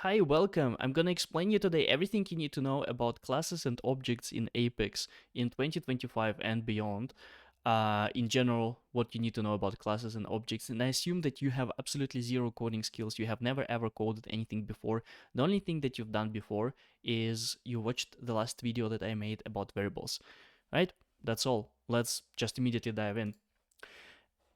Hi, welcome. I'm gonna explain you today everything you need to know about classes and objects in Apex in 2025 and beyond. In general, what you need to know about classes and objects. And I assume that you have absolutely zero coding skills. You have never ever coded anything before. The only thing that you've done before is you watched the last video that I made about variables, right? That's all. Let's just immediately dive in.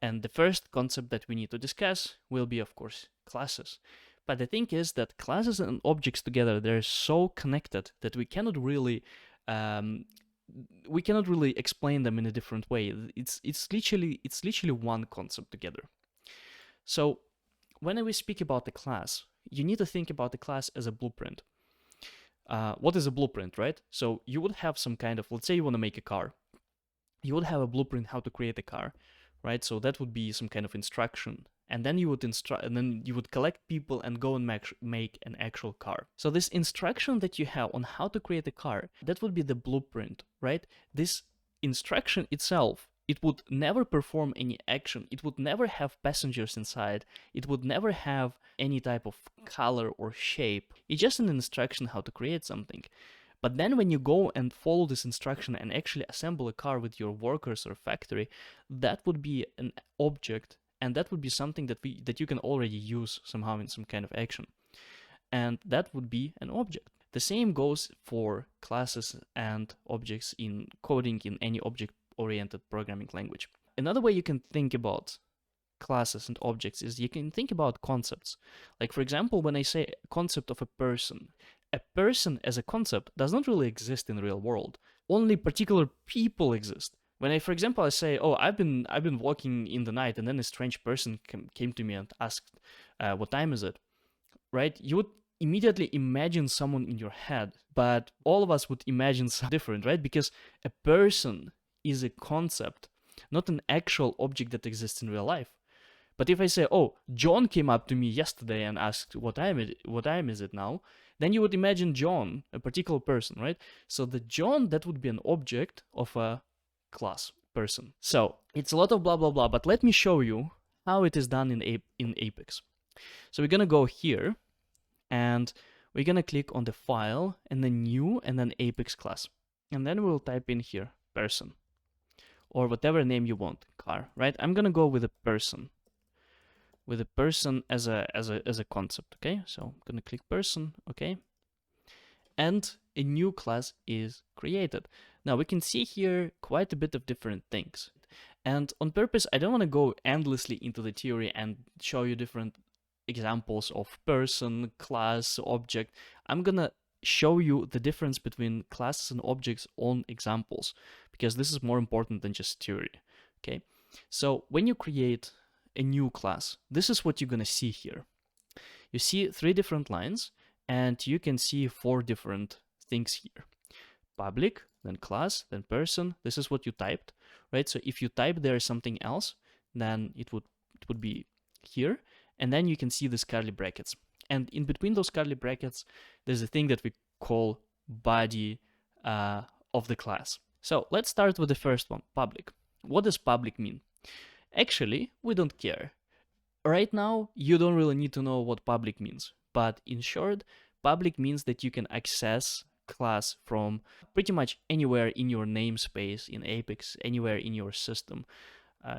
And the first concept that we need to discuss will be, of course, classes. But the thing is that classes and objects together, they're so connected that um, we cannot really explain them in a different way. It's literally one concept together. So when we speak about the class, you need to think about the class as a blueprint. What is a blueprint, right? So you would have some kind of, let's say you want to make a car. You would have a blueprint how to create a car, right? So that would be some kind of instruction, and then you would collect people and go and make an actual car. So this instruction that you have on how to create a car, that would be the blueprint, right? This instruction itself, it would never perform any action. It would never have passengers inside. It would never have any type of color or shape. It's just an instruction how to create something. But then when you go and follow this instruction and actually assemble a car with your workers or factory, that would be an object, and that would be something that you can already use somehow in some kind of action. And that would be an object. The same goes for classes and objects in coding in any object-oriented programming language. Another way you can think about classes and objects is you can think about concepts. Like, for example, when I say concept of a person as a concept does not really exist in the real world. Only particular people exist. When I, for example, I say, "Oh, I've been walking in the night," and then a strange person came to me and asked, "What time is it?" Right? You would immediately imagine someone in your head, but all of us would imagine something different, right? Because a person is a concept, not an actual object that exists in real life. But if I say, "Oh, John came up to me yesterday and asked what time is it now?" then you would imagine John, a particular person, right? So the John, that would be an object of a class person. So it's a lot of blah blah blah, but let me show you how it is done in Apex. So we're gonna go here, and we're gonna click on the file and then new and then Apex class, and then we'll type in here person or whatever name you want, car, right? I'm gonna go with a person as a concept. Okay, so I'm gonna click person. Okay, and a new class is created. Now we can see here quite a bit of different things, and on purpose I don't want to go endlessly into the theory and show you different examples of person, class, object. I'm gonna show you the difference between classes and objects on examples, because this is more important than just theory. Okay, so when you create a new class, this is what you're gonna see here. You see 3 different lines, and you can see 4 different things here. Public, then class, then person. This is what you typed, right? So if you type there something else, then it would be here, and then you can see these curly brackets. And in between those curly brackets, there's a thing that we call body of the class. So let's start with the first one, public. What does public mean? Actually, we don't care. Right now, you don't really need to know what public means, but in short, public means that you can access class from pretty much anywhere in your namespace in Apex, anywhere in your system.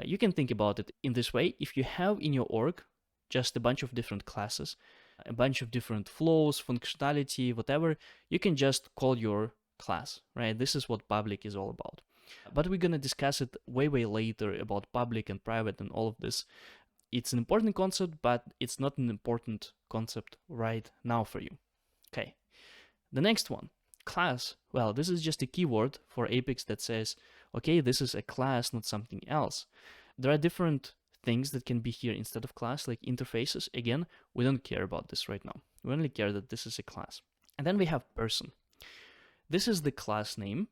You can think about it in this way. If you have in your org just a bunch of different classes, a bunch of different flows, functionality, whatever, you can just call your class, right? This is what public is all about. But we're gonna discuss it way later about public and private and all of this. It's an important concept, but it's not an important concept right now for you. Okay. The next one, class. Well, this is just a keyword for Apex that says, okay, this is a class, not something else. There are different things that can be here instead of class, like interfaces. Again, we don't care about this right now. We only care that this is a class. And then we have person. This is the class name,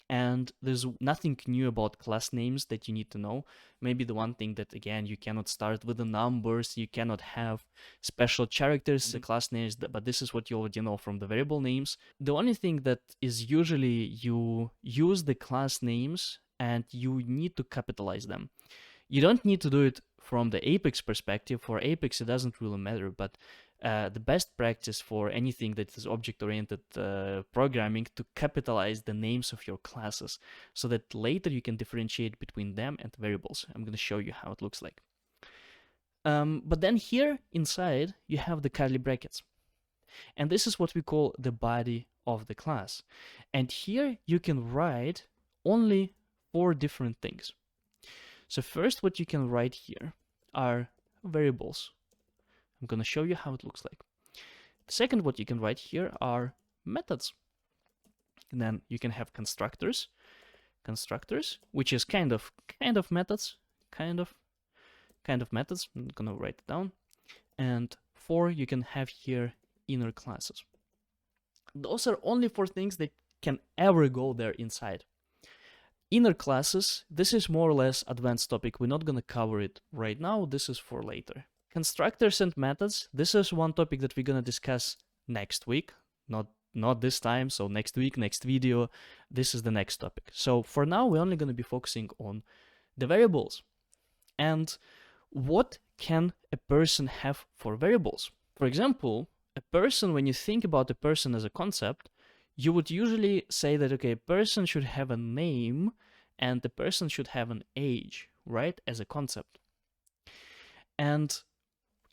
and there's nothing new about class names that you need to know. Maybe the one thing that, again, you cannot start with the numbers, you cannot have special characters, the class names, but this is what you already know from the variable names. The only thing that is usually you use the class names and you need to capitalize them. You don't need to do it from the Apex perspective. For Apex, it doesn't really matter, but the best practice for anything that is object-oriented programming to capitalize the names of your classes so that later you can differentiate between them and variables. I'm going to show you how it looks like. But then here inside, you have the curly brackets. And this is what we call the body of the class. And here you can write only 4 different things. So first, what you can write here are variables. I'm going to show you how it looks like. The second, what you can write here are methods. And then you can have constructors, which is kind of methods, kind of methods. I'm going to write it down. And 4, you can have here inner classes. Those are only 4 things that can ever go there inside. Inner classes, this is more or less advanced topic. We're not going to cover it right now. This is for later. Constructors and methods, this is one topic that we're going to discuss next week. Not this time, so next week, next video. This is the next topic. So for now, we're only going to be focusing on the variables. And what can a person have for variables? For example, a person, when you think about a person as a concept, you would usually say that, okay, a person should have a name and the person should have an age, right, as a concept. And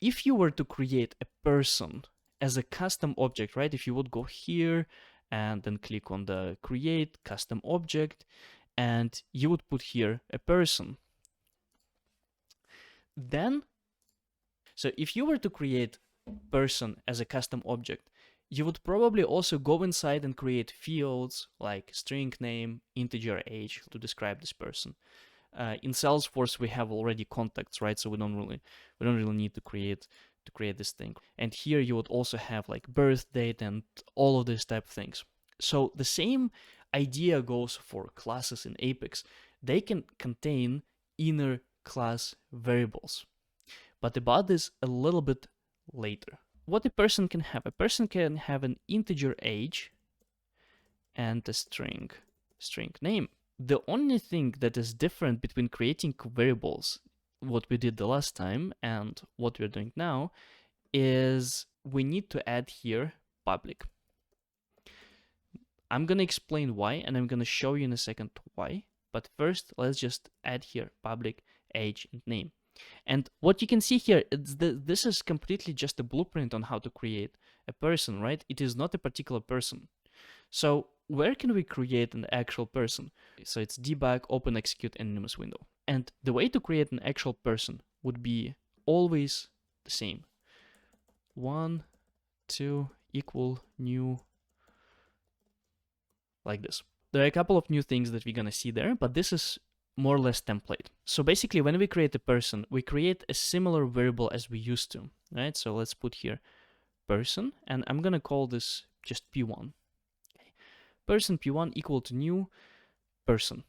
if you were to create a person as a custom object, right, if you would go here and then click on the create custom object, and you would put here a person, then, so if you were to create person as a custom object, you would probably also go inside and create fields like string name, integer age to describe this person. In Salesforce, we have already contacts, right? So we don't really need to create this thing. And here you would also have like birth date and all of these type of things. So the same idea goes for classes in Apex. They can contain inner class variables. But about this a little bit later. What a person can have? A person can have an integer age and a string name. The only thing that is different between creating variables, what we did the last time and what we're doing now, is we need to add here public. I'm going to explain why, and I'm going to show you in a second why. But first, let's just add here public, age, and name. And what you can see here, this is completely just a blueprint on how to create a person, right? It is not a particular person. So where can we create an actual person? So it's debug, open, execute, anonymous window. And the way to create an actual person would be always the same. 1, 2, equal, new, like this. There are a couple of new things that we're going to see there, but this is more or less template. So basically, when we create a person, we create a similar variable as we used to, right? So let's put here person, and I'm going to call this just P1. Okay. Person P1 equal to new person,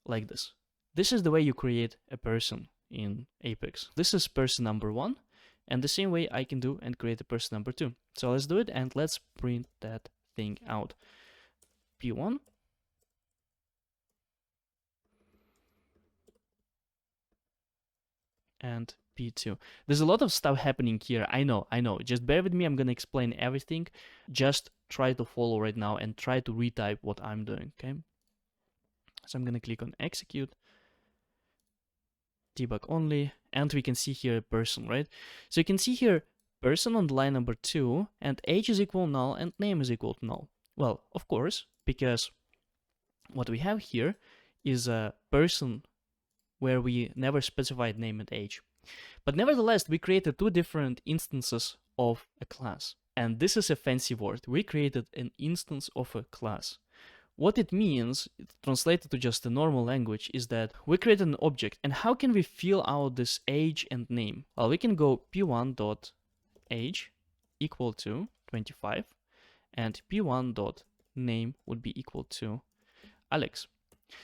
like this. This is the way you create a person in Apex. This is person number 1, and the same way I can do and create a person number 2. So let's do it, and let's print that thing out. P1 and P2. There's a lot of stuff happening here. I know. Just bear with me. I'm going to explain everything. Just try to follow right now and try to retype what I'm doing, okay? So I'm going to click on execute, debug only, and we can see here a person, right? So you can see here person on line number 2, and age is equal null and name is equal to null. Well, of course, because what we have here is a person where we never specified name and age. But nevertheless, we created 2 different instances of a class. And this is a fancy word. We created an instance of a class. What it means, translated to just a normal language, is that we created an object. And how can we fill out this age and name? Well, we can go p1.age equal to 25, and p1.name would be equal to Alex.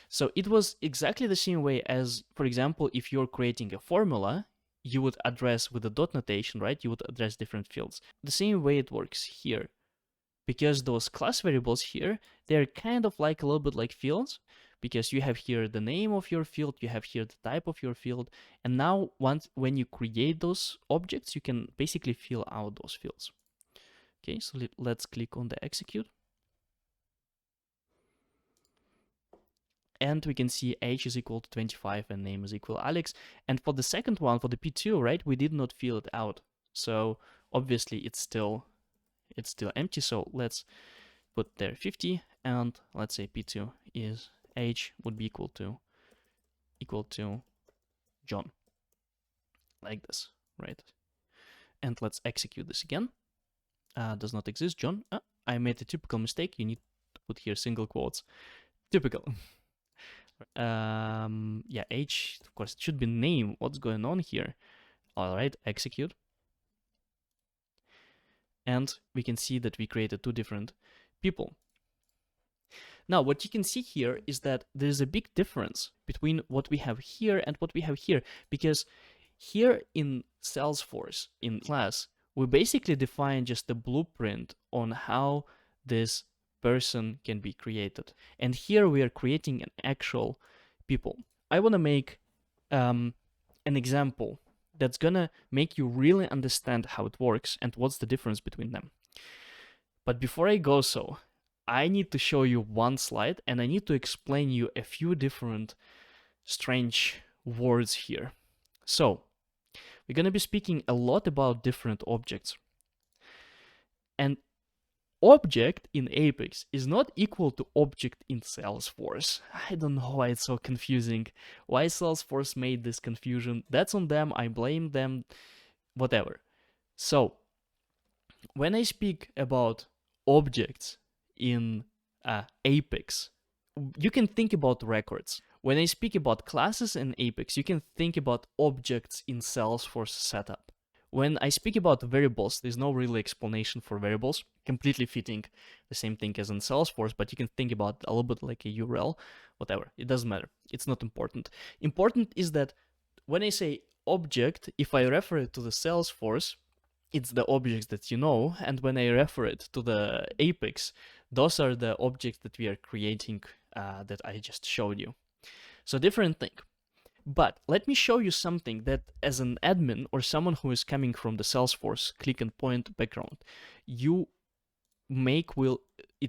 So it was exactly the same way as, for example, if you're creating a formula, you would address with the dot notation, right? You would address different fields. The same way it works here. Because those class variables here, they're kind of like a little bit like fields, because you have here the name of your field, you have here the type of your field, and now when you create those objects, you can basically fill out those fields. Okay, so let's click on the execute. And we can see age is equal to 25 and name is equal Alex. And for the second one, for the P2, right, we did not fill it out. So obviously it's still empty. So let's put there 50, and let's say P2 is age would be equal to John, like this, right? And let's execute this again. Does not exist, John. I made a typical mistake. You need to put here single quotes. Typical. Yeah, age, of course, it should be name. What's going on here? All right, execute. And we can see that we created two different people. Now, what you can see here is that there's a big difference between what we have here and what we have here, because here in Salesforce, in class, we basically define just the blueprint on how this person can be created. And here we are creating an actual people. I want to make an example that's gonna make you really understand how it works and what's the difference between them. But before I go so, I need to show you one slide, and I need to explain you a few different strange words here. So we're gonna be speaking a lot about different objects. And object in Apex is not equal to object in Salesforce. I don't know why it's so confusing. Why Salesforce made this confusion? That's on them, I blame them, whatever. So, when I speak about objects in Apex, you can think about records. When I speak about classes in Apex, you can think about objects in Salesforce setup. When I speak about variables, there's no real explanation for variables, completely fitting the same thing as in Salesforce, but you can think about it a little bit like a URL, whatever. It doesn't matter. It's not important. Important is that when I say object, if I refer it to the Salesforce, it's the objects that you know, and when I refer it to the Apex, those are the objects that we are creating that I just showed you. So different thing. But let me show you something that as an admin or someone who is coming from the Salesforce click and point background, it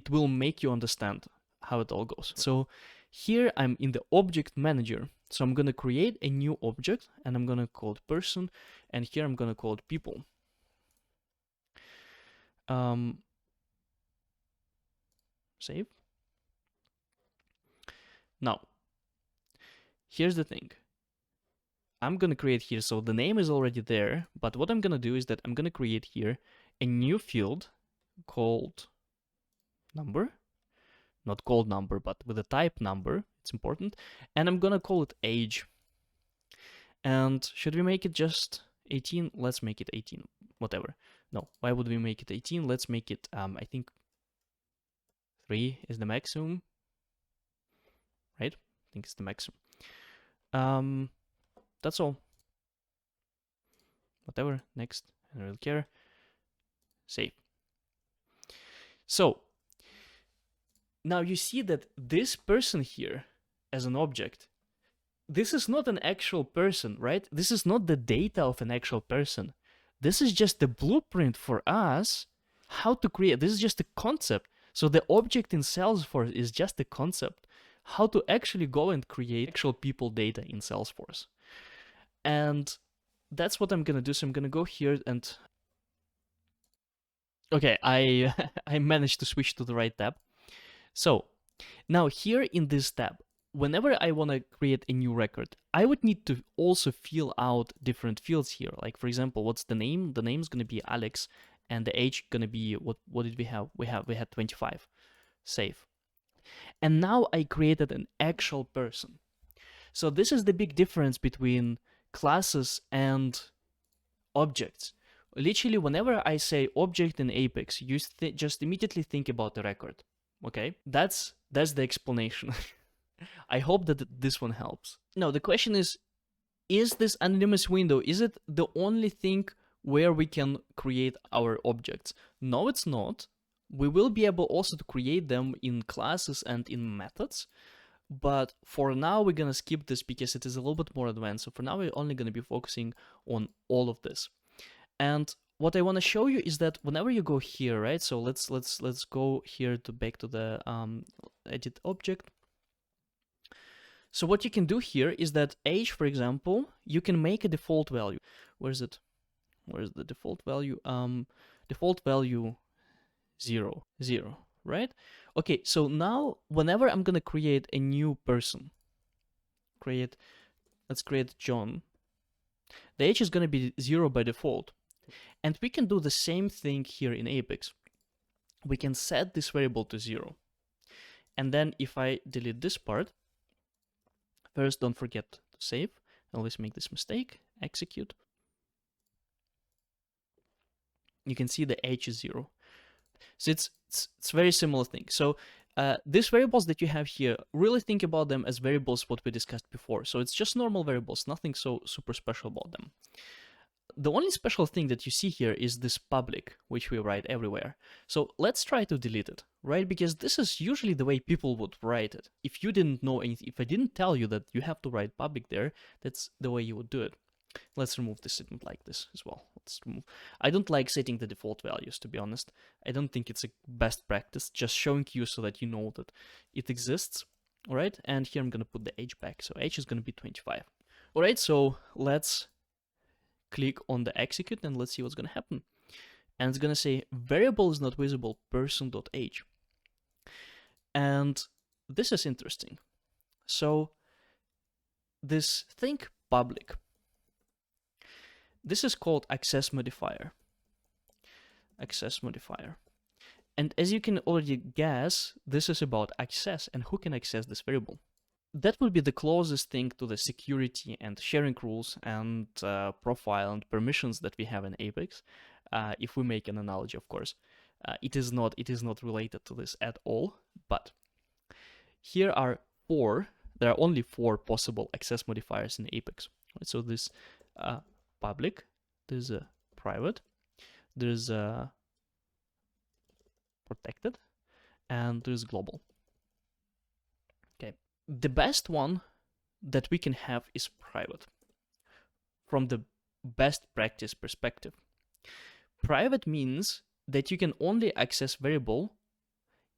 will make you understand how it all goes. So here I'm in the object manager. So I'm going to create a new object and I'm going to call it person, and here I'm going to call it people. Save. Now, here's the thing. I'm going to create here, so the name is already there, but what I'm going to do is that I'm going to create here a new field called number, not called number, but with a type number, it's important, and I'm going to call it age. And should we make it just 18? Let's make it 18, whatever. No, why would we make it 18? Let's make it, I think 3 is the maximum, right? I think it's the maximum. That's all. Whatever, next, I don't really care. Save. So, now you see that this person here as an object, this is not an actual person, right? This is not the data of an actual person. This is just the blueprint for us how to create. This is just a concept. So the object in Salesforce is just a concept. How to actually go and create actual people data in Salesforce. And that's what I'm gonna do. So I'm gonna go here and okay, I managed to switch to the right tab. So now here in this tab, whenever I want to create a new record, I would need to also fill out different fields here. Like for example, what's the name? The name is gonna be Alex, and the age gonna be what did we have? We had 25. Save. And now I created an actual person. So this is the big difference between classes and objects. Literally, whenever I say object in Apex, you just immediately think about the record. Okay, that's the explanation. I hope that this one helps. Now the question is this anonymous window, is it the only thing where we can create our objects? No, it's not. We will be able also to create them in classes and in methods, But for now, we're gonna skip this because it is a little bit more advanced. So for now, we're only gonna be focusing on all of this. And what I want to show you is that whenever you go here, right? So let's go here to back to the edit object. So what you can do here is that age, for example, you can make a default value. Where is it? Where's the default value? Default value 0, 0, right? Okay, so now whenever I'm gonna create a new person, let's create John. The age is gonna be 0 by default. And we can do the same thing here in Apex. We can set this variable to 0. And then if I delete this part, first don't forget to save. I always make this mistake, execute. You can see the age is 0. So it's very similar thing. So these variables that you have here, really think about them as variables what we discussed before. So it's just normal variables, nothing so super special about them. The only special thing that you see here is this public, which we write everywhere. So let's try to delete it, right? Because this is usually the way people would write it. If you didn't know anything, if I didn't tell you that you have to write public there, that's the way you would do it. Let's remove this statement like this as well. Let's remove. I don't like setting the default values, to be honest. I don't think it's a best practice, just showing you so that you know that it exists. All right, and here I'm gonna put the age back. So age is gonna be 25. All right, so let's click on the execute and let's see what's gonna happen. And it's gonna say variable is not visible person.age. And this is interesting. So this thing public, this is called access modifier. Access modifier. And as you can already guess, this is about access and who can access this variable. That would be the closest thing to the security and sharing rules and profile and permissions that we have in Apex. If we make an analogy, of course, it is not related to this at all. But here are there are only 4 possible access modifiers in Apex. Right? So this public, there's a private, there's a protected, and there's global. Okay, the best one that we can have is private. From the best practice perspective, private means that you can only access variable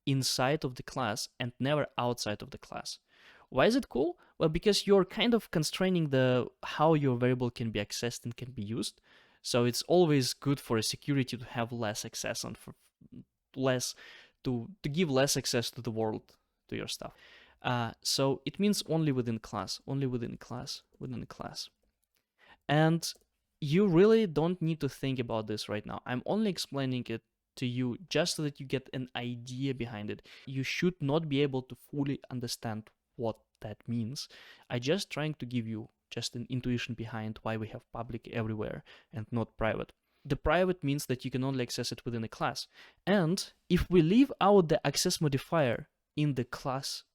inside of the class and never outside of the class. Why is it cool? Well, because you're kind of constraining how your variable can be accessed and can be used. So it's always good for a security to have less access and to give less access to the world, to your stuff. So it means only within class. And you really don't need to think about this right now. I'm only explaining it to you just so that you get an idea behind it. You should not be able to fully understand what that means. I'm just trying to give you just an intuition behind why we have public everywhere and not private. The private means that you can only access it within a class. And if we leave out the access modifier in the class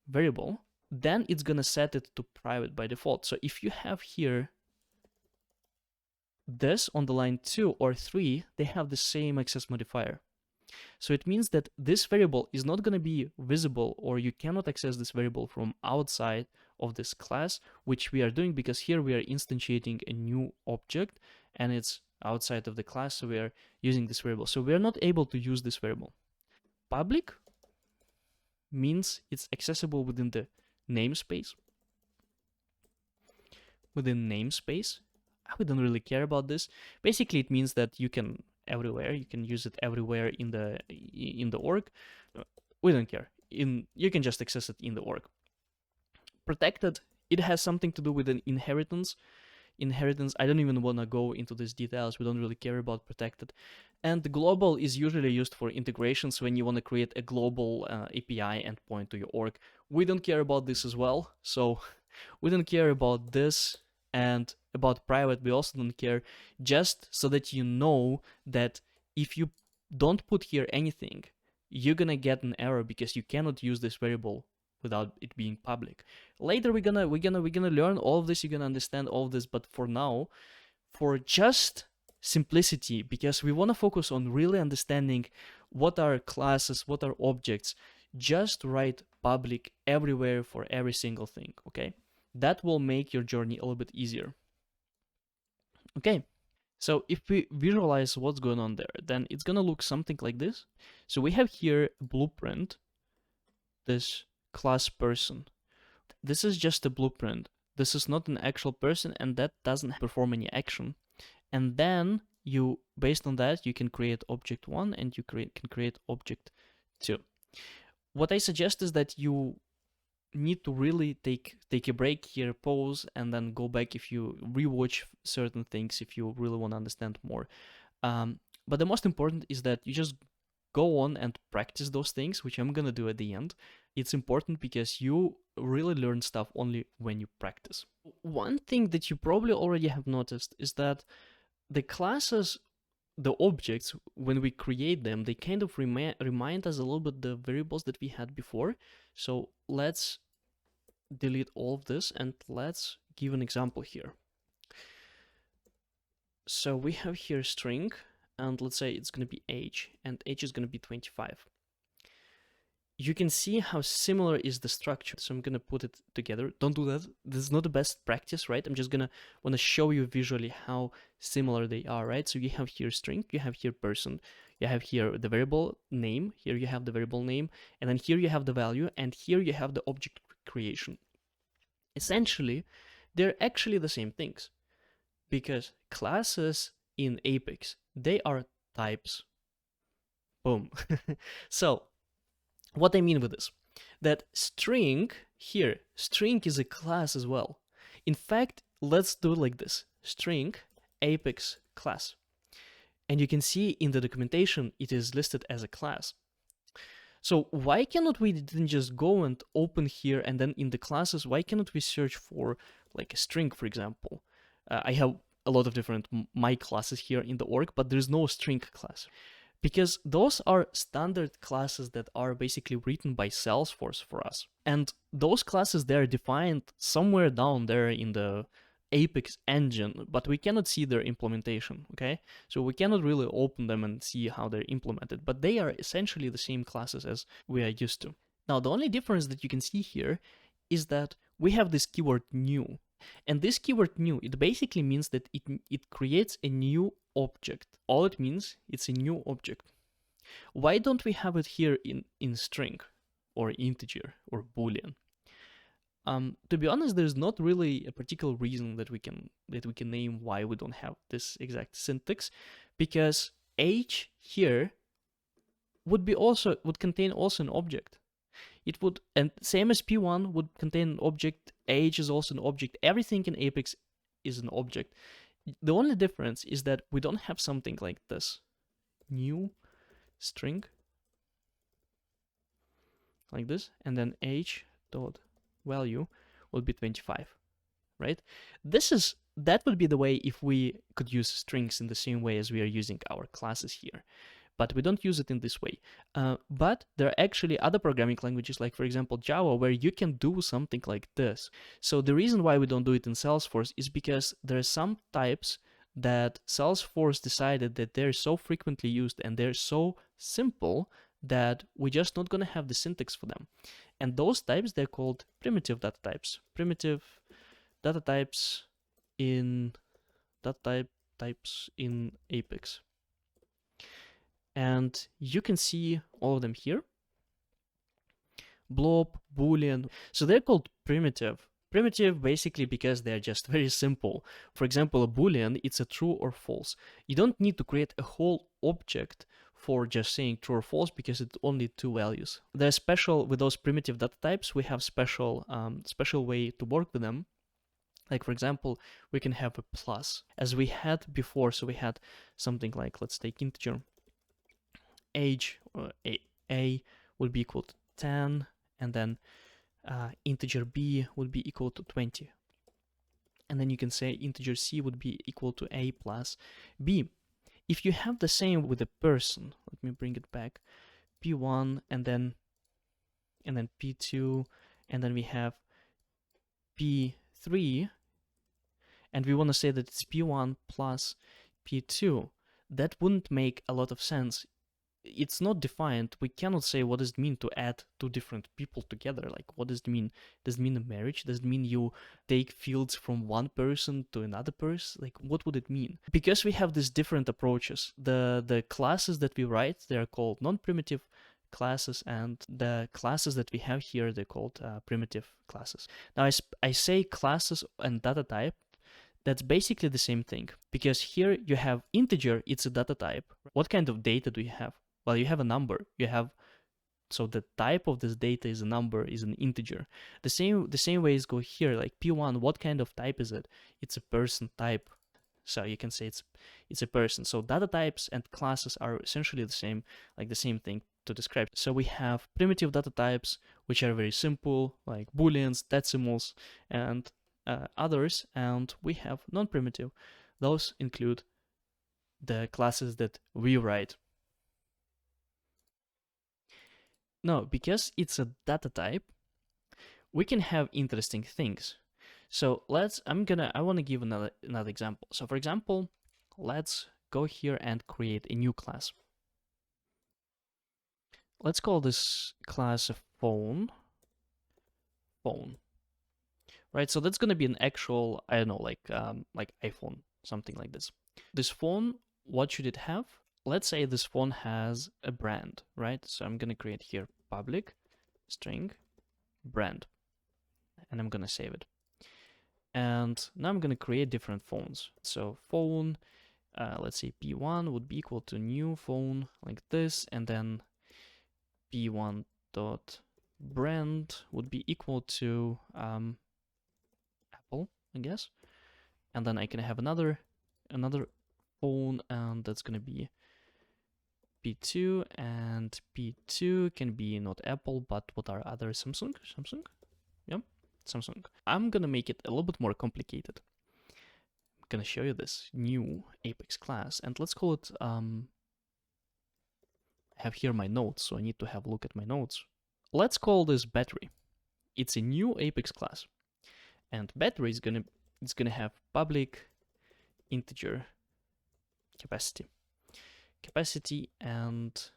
variable, then it's gonna set it to private by default. So if you have here this on the line 2 or 3, they have the same access modifier. So it means that this variable is not going to be visible, or you cannot access this variable from outside of this class, which we are doing because here we are instantiating a new object and it's outside of the class, so we are using this variable. So we are not able to use this variable. Public means it's accessible within the namespace. Within namespace, we don't really care about this. Basically, it means that you can use it everywhere in the org. We don't care. You can just access it in the org. Protected, it has something to do with an inheritance. I don't even want to go into these details. We don't really care about protected. And the global is usually used for integrations when you want to create a global API endpoint to your org. We don't care about this as well. So we don't care about this. And about private, we also don't care, just so that you know that if you don't put here anything, you're gonna get an error because you cannot use this variable without it being public. Later we're gonna learn all of this, you're gonna understand all of this, but for now, for just simplicity, because we want to focus on really understanding what are classes, what are objects, just write public everywhere for every single thing, okay? That will make your journey a little bit easier. Okay, so if we visualize what's going on there, then it's gonna look something like this. So we have here a blueprint, this class person. This is just a blueprint. This is not an actual person, and that doesn't perform any action. And then you, based on that, you can create object 1 and you can create object 2. What I suggest is that you need to really take a break here, pause, and then go back if you rewatch certain things, if you really want to understand more. But the most important is that you just go on and practice those things, which I'm gonna do at the end. It's important because you really learn stuff only when you practice. One thing that you probably already have noticed is that the classes, the objects, when we create them, they kind of remind us a little bit the variables that we had before. So let's delete all of this and let's give an example here. So we have here string, and let's say it's going to be age, and age is going to be 25. You can see how similar is the structure. So I'm going to put it together. Don't do that. This is not the best practice, right? I'm just going to want to show you visually how similar they are, right? So you have here string, you have here person, you have here the variable name, here you have the variable name, and then here you have the value, and here you have the object creation. Essentially, they're actually the same things, because classes in Apex, they are types. Boom. So what I mean with this, that string here, string is a class as well. In fact, let's do it like this: string Apex class. And you can see in the documentation, it is listed as a class. So why cannot we then just go and open here, and then in the classes, why cannot we search for like a string, for example? I have a lot of different my classes here in the org, but there's no string class. Because those are standard classes that are basically written by Salesforce for us. And those classes, they're defined somewhere down there in the Apex engine, but we cannot see their implementation, okay? So we cannot really open them and see how they're implemented, but they are essentially the same classes as we are used to. Now, the only difference that you can see here is that we have this keyword new. And this keyword new, it basically means that it creates a new object. All it means, it's a new object. Why don't we have it here in string or integer or boolean? To be honest, there's not really a particular reason that we can name why we don't have this exact syntax, because age here would contain also an object. It would, and same as P1 would contain an object, age is also an object, everything in Apex is an object. The only difference is that we don't have something like this, new string, like this, and then age dot value would be 25, right? That would be the way if we could use strings in the same way as we are using our classes here. But we don't use it in this way. But there are actually other programming languages, like for example Java, where you can do something like this. So the reason why we don't do it in Salesforce is because there are some types that Salesforce decided that they're so frequently used and they're so simple that we're just not going to have the syntax for them. And those types, they're called primitive data types. Primitive data types in types in Apex. And you can see all of them here. Blob, Boolean. So they're called primitive. Primitive basically because they're just very simple. For example, a Boolean, it's a true or false. You don't need to create a whole object for just saying true or false because it's only two values. They're special with those primitive data types. We have special way to work with them. Like for example, we can have a plus as we had before. So we had something like, let's take integer. Age a would be equal to 10, and then integer b would be equal to 20. And then you can say integer c would be equal to a plus b. If you have the same with a person, let me bring it back, p1 and then p2, and then we have p3, and we want to say that it's p1 plus p2, that wouldn't make a lot of sense it's not defined, we cannot say what does it mean to add two different people together. Like, what does it mean? Does it mean a marriage? Does it mean you take fields from one person to another person? Like, what would it mean? Because we have these different approaches, the classes that we write, they're called non-primitive classes, and the classes that we have here, they're called primitive classes. Now, I say classes and data type, that's basically the same thing, because here you have integer, it's a data type. What kind of data do you have? Well, you have a number. So the type of this data is a number, is an integer. The same ways go here, like P1, what kind of type is it? It's a person type. So you can say it's a person. So data types and classes are essentially the same, like the same thing to describe. So we have primitive data types, which are very simple, like booleans, decimals, and others, and we have non-primitive. Those include the classes that we write. Now, because it's a data type, we can have interesting things. So I want to give another example. So for example, let's go here and create a new class. Let's call this class a phone. Right, so that's gonna be an actual, I don't know, like iPhone, something like this. This phone, what should it have? Let's say this phone has a brand, right? So I'm gonna create here public string brand, and I'm gonna save it. And now I'm gonna create different phones. So phone, let's say P1 would be equal to new phone like this, and then P1 dot brand would be equal to Apple, I guess. And then I can have another phone, and that's gonna be P2, and P2 can be not Apple, but what are other? Samsung? Yeah, Samsung. I'm gonna make it a little bit more complicated. I'm gonna show you this new Apex class, and let's call it, I have here my notes, so I need to have a look at my notes. Let's call this battery. It's a new Apex class, and battery is gonna have public integer capacity and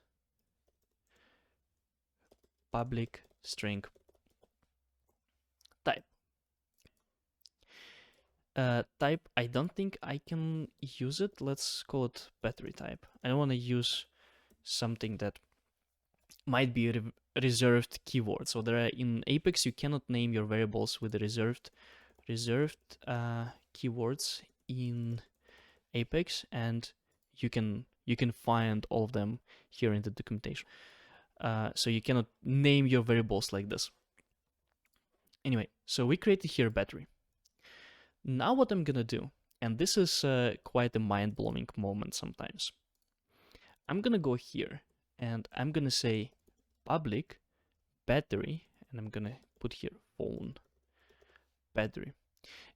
public string type. Type, I don't think I can use it. Let's call it battery type. I don't want to use something that might be a reserved keyword. So there are, in Apex, you cannot name your variables with reserved keywords in Apex, and you can find all of them here in the documentation. So you cannot name your variables like this. Anyway, so we created here battery. Now what I'm gonna do, and this is quite a mind-blowing moment sometimes. I'm gonna go here and I'm gonna say public battery, and I'm gonna put here phone battery.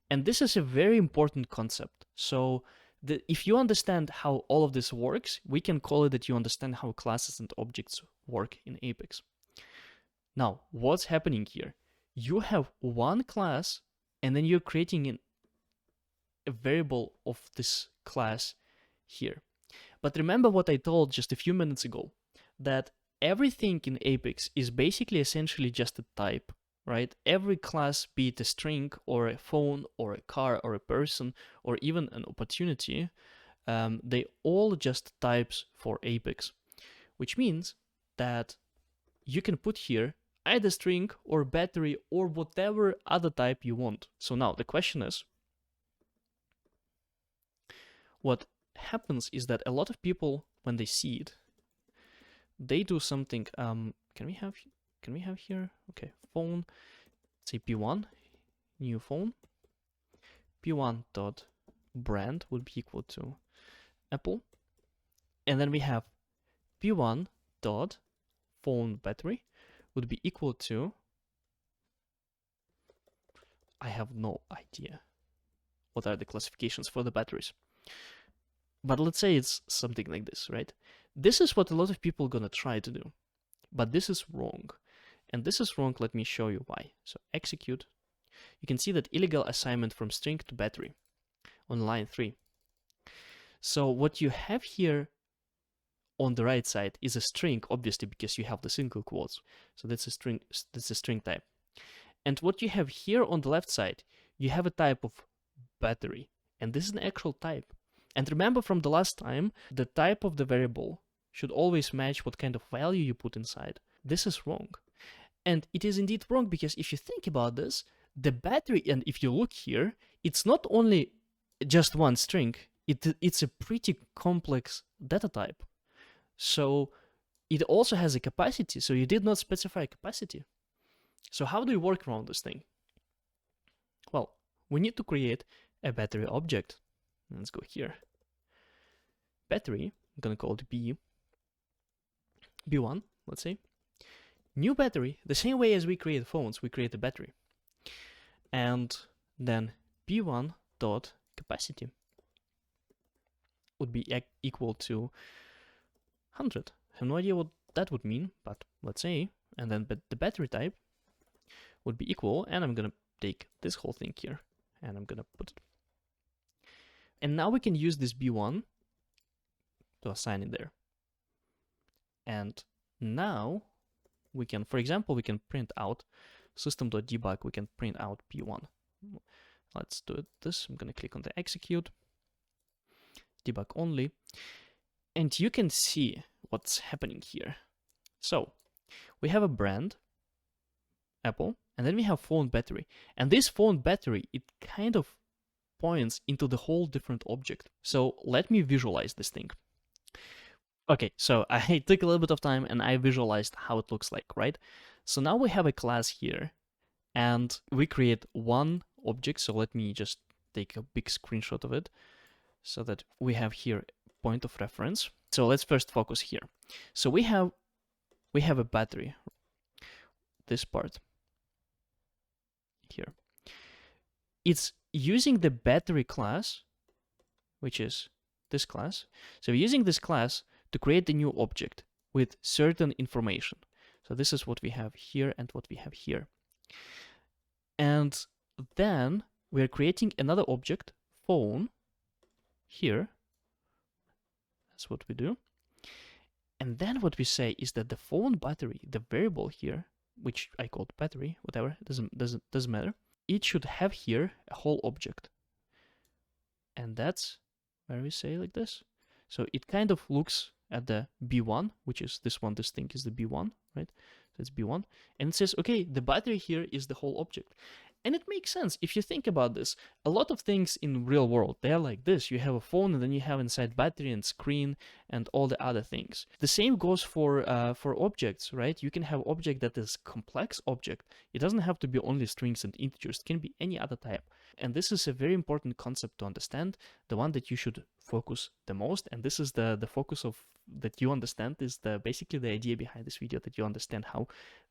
And this is a very important concept. So if you understand how all of this works, we can call it that you understand how classes and objects work in Apex. Now, what's happening here? You have one class, and then you're creating a variable of this class here. But remember what I told just a few minutes ago, that everything in Apex is basically essentially just a type, right? Every class, be it a string or a phone or a car or a person or even an opportunity, they all just types for Apex, which means that you can put here either string or battery or whatever other type you want. So now the question is, what happens is that a lot of people, when they see it, they do something. Can we have here? Okay, phone. Say P1, new phone. P1 dot brand would be equal to Apple, and then we have P1 dot phone battery would be equal to, I have no idea what are the classifications for the batteries, but let's say it's something like this, right? This is what a lot of people are gonna try to do, but this is wrong. And this is wrong, let me show you why. So execute. You can see that illegal assignment from string to battery on line 3. So what you have here, on the right side is a string, obviously, because you have the single quotes. So that's a string type. And what you have here on the left side, you have a type of battery, and this is an actual type. And remember from the last time, the type of the variable should always match what kind of value you put inside. This is wrong. And it is indeed wrong because if you think about this, the battery, and if you look here, it's not only just one string, it's a pretty complex data type. So it also has a capacity, so you did not specify capacity. So how do you work around this thing? Well, we need to create a battery object. Let's go here. Battery, I'm gonna call it B1, let's say. New battery, the same way as we create phones, we create a battery. And then B1 dot capacity would be equal to 100. I have no idea what that would mean, but let's say, and then the battery type would be equal, and I'm gonna take this whole thing here, and I'm gonna put it. And now we can use this B1 to assign it there. And now we can, for example, we can print out system.debug, we can print out B1. Let's do this. I'm gonna click on the execute, debug only, and you can see what's happening here. So we have a brand, Apple, and then we have phone battery. And this phone battery, it kind of points into the whole different object. So let me visualize this thing. Okay, so I took a little bit of time and I visualized how it looks like, right? So now we have a class here and we create one object. So let me just take a big screenshot of it so that we have here point of reference. So let's first focus here. So we have a battery, this part here. It's using the battery class, which is this class. So using this class to create a new object with certain information. So this is what we have here and what we have here. And then we're creating another object, phone, here. That's what we do. And then what we say is that the phone battery, the variable here, which I called battery, whatever, doesn't matter, it should have here a whole object. And that's where we say like this. So it kind of looks at the B1, which is this one, this thing is the B1, right? So it's B1. And it says, okay, the battery here is the whole object. And it makes sense if you think about this. A lot of things in real world, they're like this. You have a phone and then you have inside battery and screen and all the other things. The same goes for objects, right? You can have object that is complex object. It doesn't have to be only strings and integers. It can be any other type. And this is a very important concept to understand, the one that you should focus the most. And this is the focus of that you understand is basically the idea behind this video, that you understand how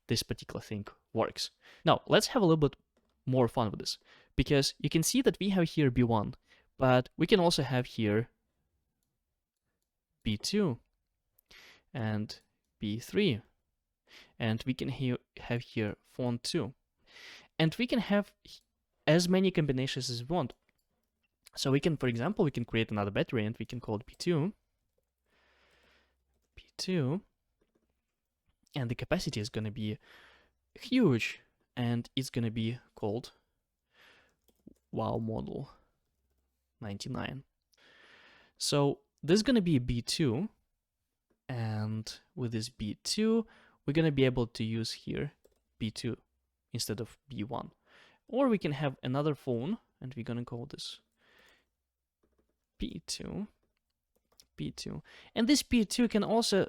this particular thing works. Now, let's have a little bit more fun with this, because you can see that we have here B1, but we can also have here B2 and B3, and we can have here phone 2, and we can have as many combinations as we want. So we can, for example, we can create another battery and we can call it B2, and the capacity is going to be huge, and it's going to be called wow model 99. So this is going to be B2, and with this B2 we're going to be able to use here B2 instead of B1. Or we can have another phone and we're going to call this B2, and this B2 can also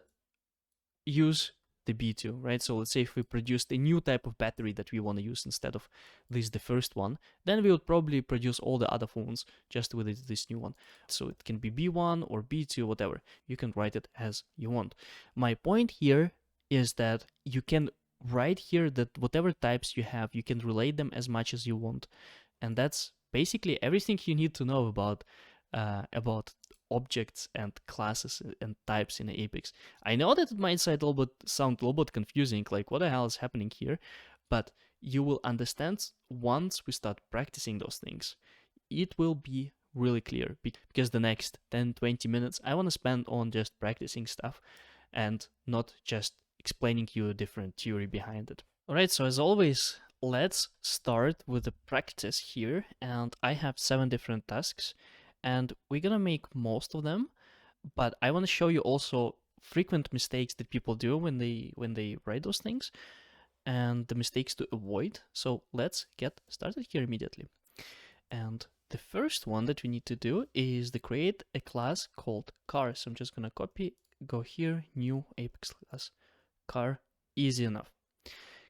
use the B2, right? So let's say if we produced a new type of battery that we want to use instead of the first one, then we would probably produce all the other phones just with this new one. So it can be B1 or B2, whatever. You can write it as you want. My point here is that you can write here that whatever types you have, you can relate them as much as you want. And that's basically everything you need to know about objects and classes and types in Apex. I know that it might sound a little bit confusing, like what the hell is happening here, but you will understand once we start practicing those things. It will be really clear, because the next 10-20 minutes I want to spend on just practicing stuff and not just explaining you a different theory behind it. Alright, so as always, let's start with the practice here, and I have 7 different tasks, and we're gonna make most of them, but I want to show you also frequent mistakes that people do when they write those things, and the mistakes to avoid. So let's get started here immediately. And the first one that we need to do is to create a class called car. So I'm just gonna copy, go here, new Apex class, car, easy enough.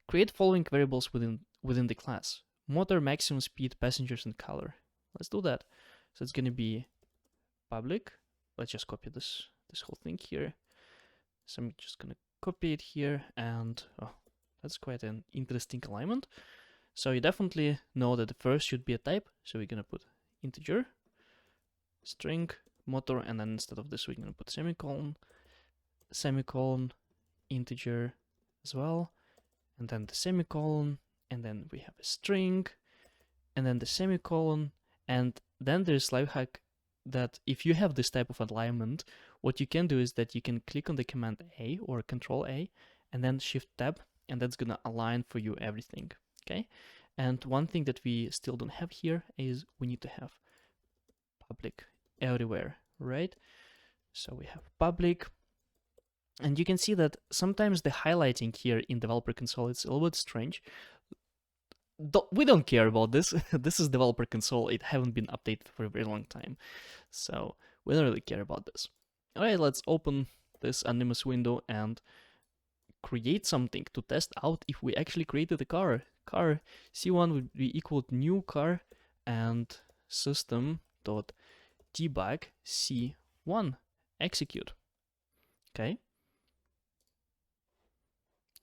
Create following variables within the class: motor, maximum speed, passengers, and color. Let's do that. So it's gonna be public. Let's just copy this whole thing here. So I'm just gonna copy it here, and oh, that's quite an interesting alignment. So you definitely know that the first should be a type. So we're gonna put integer, string, motor, and then instead of this we're gonna put semicolon, semicolon, integer as well, and then the semicolon, and then we have a string, and then the semicolon, and then there's life hack that if you have this type of alignment, what you can do is that you can click on the command A or Control A, and then Shift Tab, and that's gonna align for you everything, okay? And one thing that we still don't have here is we need to have public everywhere, right? So we have public, and you can see that sometimes the highlighting here in Developer Console is a little bit strange. We don't care about this. This is Developer Console. It haven't been updated for a very long time, so we don't really care about this. All right, let's open this Animus window and create something to test out if we actually created a car. Car C1 would be equal to new car and system.debug C1 execute. Okay.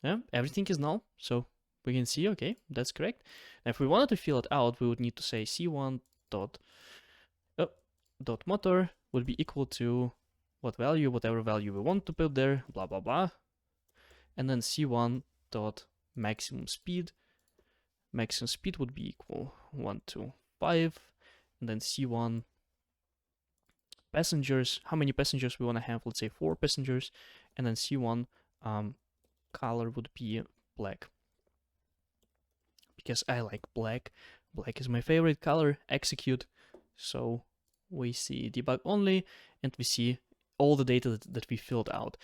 Yeah, everything is null, so we can see, okay, that's correct. And if we wanted to fill it out, we would need to say C1 dot motor would be equal to what value, whatever value we want to put there, blah blah blah. And then C1 dot maximum speed would be equal 1 to 5, and then C1 passengers, how many passengers we want to have, let's say 4 passengers, and then C1 color would be black, because I like black. Black is my favorite color. Execute. So we see debug only, and we see all the data that we filled out.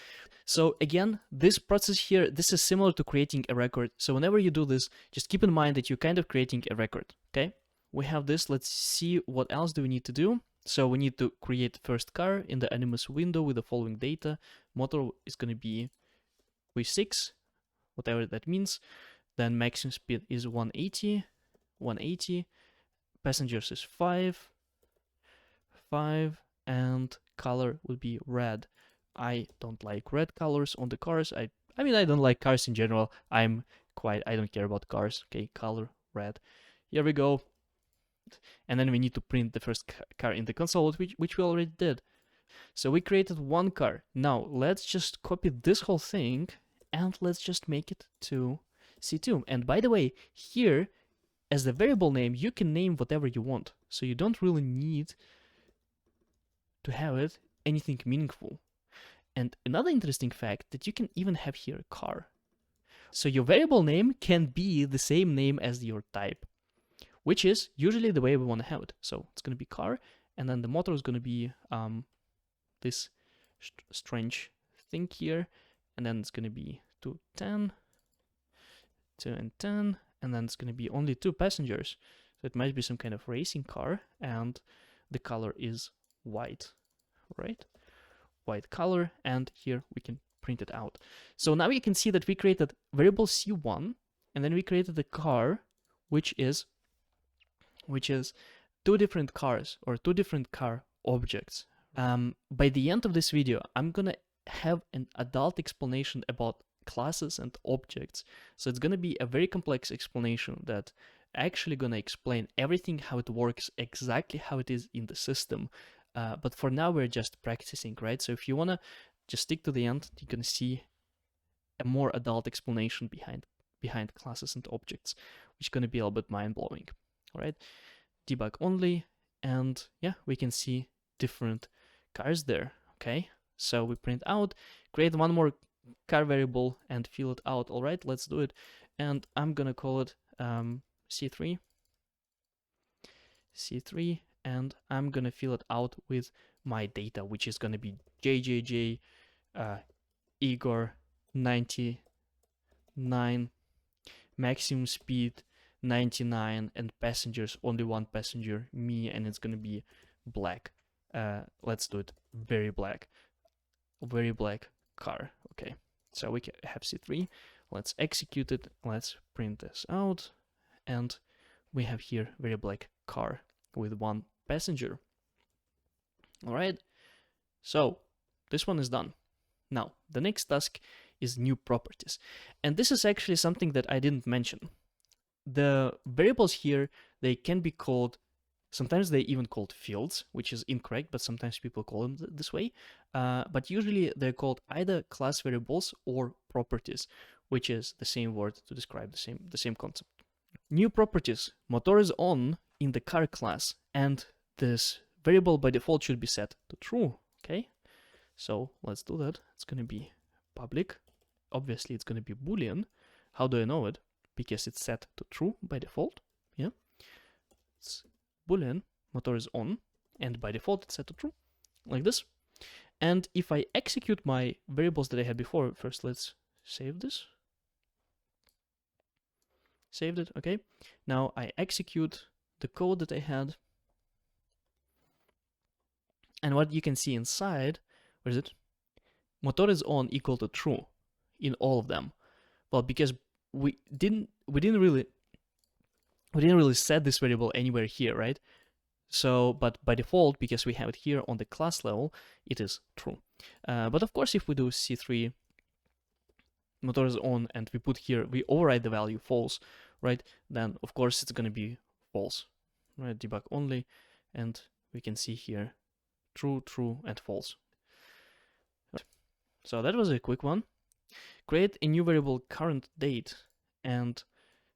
So again, this process here, this is similar to creating a record. So whenever you do this, just keep in mind that you're kind of creating a record, okay? We have this. Let's see what else do we need to do. So we need to create first car in the Animus window with the following data. Motor is going to be V6, whatever that means. Then maximum speed is 180, passengers is 5, and color would be red. I don't like red colors on the cars. I mean, I don't like cars in general. I don't care about cars. Okay, color red. Here we go. And then we need to print the first car in the console, which we already did. So we created one car. Now let's just copy this whole thing and let's just make it to C2. And by the way, here as the variable name, you can name whatever you want. So you don't really need to have it anything meaningful. And another interesting fact that you can even have here car. So your variable name can be the same name as your type, which is usually the way we want to have it. So it's going to be car, and then the motor is going to be this strange thing here, and then it's going to be 2 and 10, and then it's going to be only 2 passengers. So it might be some kind of racing car, and the color is white, right? White color, and here we can print it out. So now you can see that we created variable C1, and then we created the car, which is 2 different cars or 2 different car objects. By the end of this video, I'm gonna have an adult explanation about classes and objects. So it's gonna be a very complex explanation that actually gonna explain everything, how it works, exactly how it is in the system. But for now, we're just practicing, right? So if you wanna just stick to the end, you're gonna see a more adult explanation behind classes and objects, which is gonna be a little bit mind-blowing, all right? Debug only, and yeah, we can see different cars there. Okay, so we print out, create one more car variable and fill it out. All right, let's do it. And I'm gonna call it C3, and I'm gonna fill it out with my data, which is gonna be JJJ, Igor 99, maximum speed 99, and passengers only one passenger, me, and it's gonna be black. Let's do it very black car. Okay, so we can have C3. Let's execute it. Let's print this out, and we have here very black car with one passenger. All right, so this one is done. Now the next task is new properties, and this is actually something that I didn't mention. The variables here, they can be called, sometimes they even called fields, which is incorrect, but sometimes people call them this way. But usually they're called either class variables or properties, which is the same word to describe the same concept. New properties, motor is on in the car class, and this variable by default should be set to true. Okay, so let's do that. It's going to be public. Obviously, it's going to be Boolean. How do I know it? Because it's set to true by default. Yeah, it's Boolean, motor is on, and by default it's set to true, like this. And if I execute my variables that I had before, first let's save this. Saved it, okay. Now I execute the code that I had. And what you can see inside, where is it? Motor is on equal to true in all of them. Well, because we didn't really set this variable anywhere here, right? So, but by default, because we have it here on the class level, it is true. But of course, if we do C3, motor is on, and we put here, we override the value false, right? Then of course it's going to be false, right? Debug only, and we can see here true, true, and false. So that was a quick one. Create a new variable current date and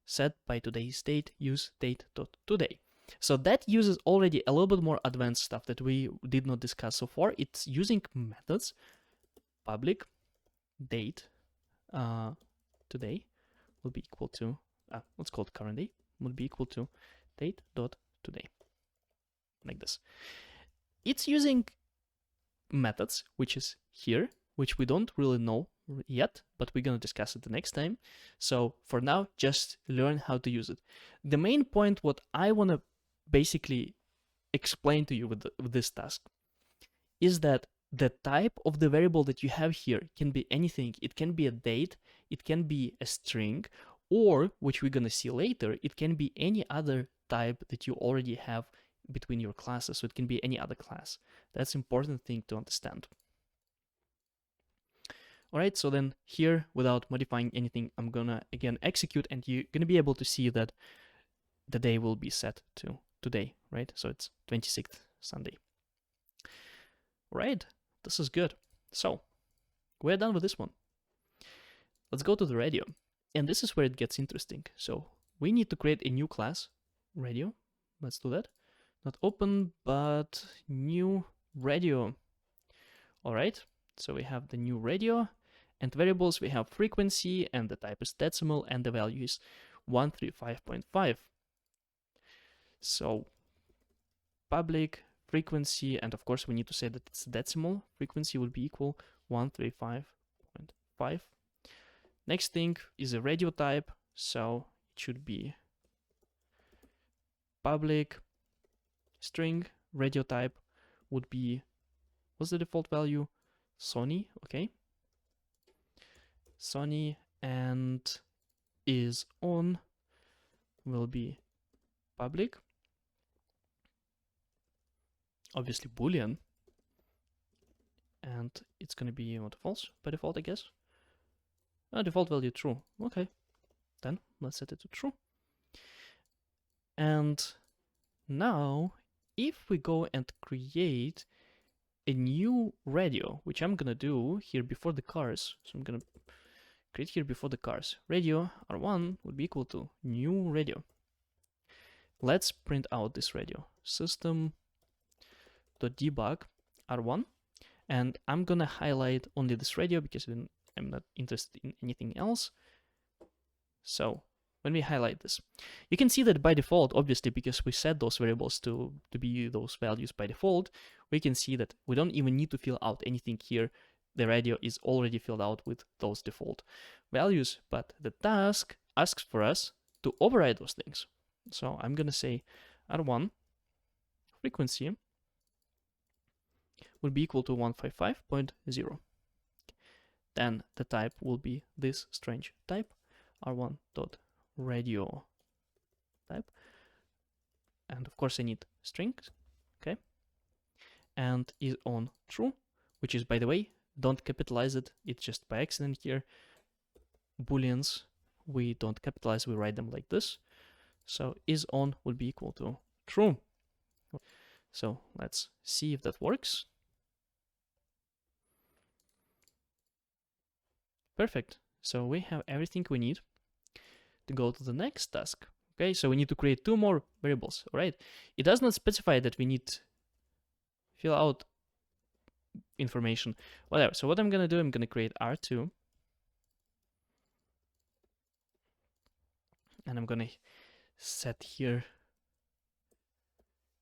set by today's date, use date.today. So that uses already a little bit more advanced stuff that we did not discuss so far. It's using methods. Public date today will be equal to, let's call it current day, will be equal to date.today, like this. It's using methods, which is here, which we don't really know yet, but we're going to discuss it the next time. So for now, just learn how to use it. The main point, what I want to basically explain to you with this task, is that the type of the variable that you have here can be anything. It can be a date, it can be a string, or, which we're going to see later, it can be any other type that you already have between your classes. So it can be any other class. That's an important thing to understand. All right, so then here, without modifying anything, I'm gonna again execute, and you're gonna be able to see that the day will be set to today, right? So it's 26th Sunday. All right, this is good. So we're done with this one. Let's go to the radio, and this is where it gets interesting. So we need to create a new class, radio. Let's do that. Not open, but new radio. All right, so we have the new radio. And variables, we have frequency, and the type is decimal, and the value is 135.5. So public frequency, and of course we need to say that it's decimal. Frequency will be equal 135.5. Next thing is a radio type, so it should be public string. Radio type would be, what's the default value? Sony, okay. Sony, and is on will be public, obviously Boolean, and it's going to be what, false by default, I guess. Default value true. Okay, then let's set it to true. And now if we go and create a new radio, which I'm gonna do here before the cars, so I'm gonna create here before the cars, radio R1 would be equal to new radio. let's print out this radio, system.debug R1, and I'm gonna highlight only this radio because I'm not interested in anything else. So when we highlight this, you can see that by default, obviously, because we set those variables to be those values by default, we can see that we don't even need to fill out anything here. The radio is already filled out with those default values, but the task asks for us to override those things. So I'm gonna say R1 frequency will be equal to 155.0. Then the type will be this strange type, R1.radio type. And of course I need strings, okay? And is on true, which is, by the way, don't capitalize it, it's just by accident here. Booleans, we don't capitalize, we write them like this. So is on will be equal to true. So let's see if that works. Perfect. So we have everything we need to go to the next task. Okay, so we need to create 2 more variables, all right? It does not specify that we need fill out information, whatever. So what I'm gonna do, I'm gonna create R2, and I'm gonna set here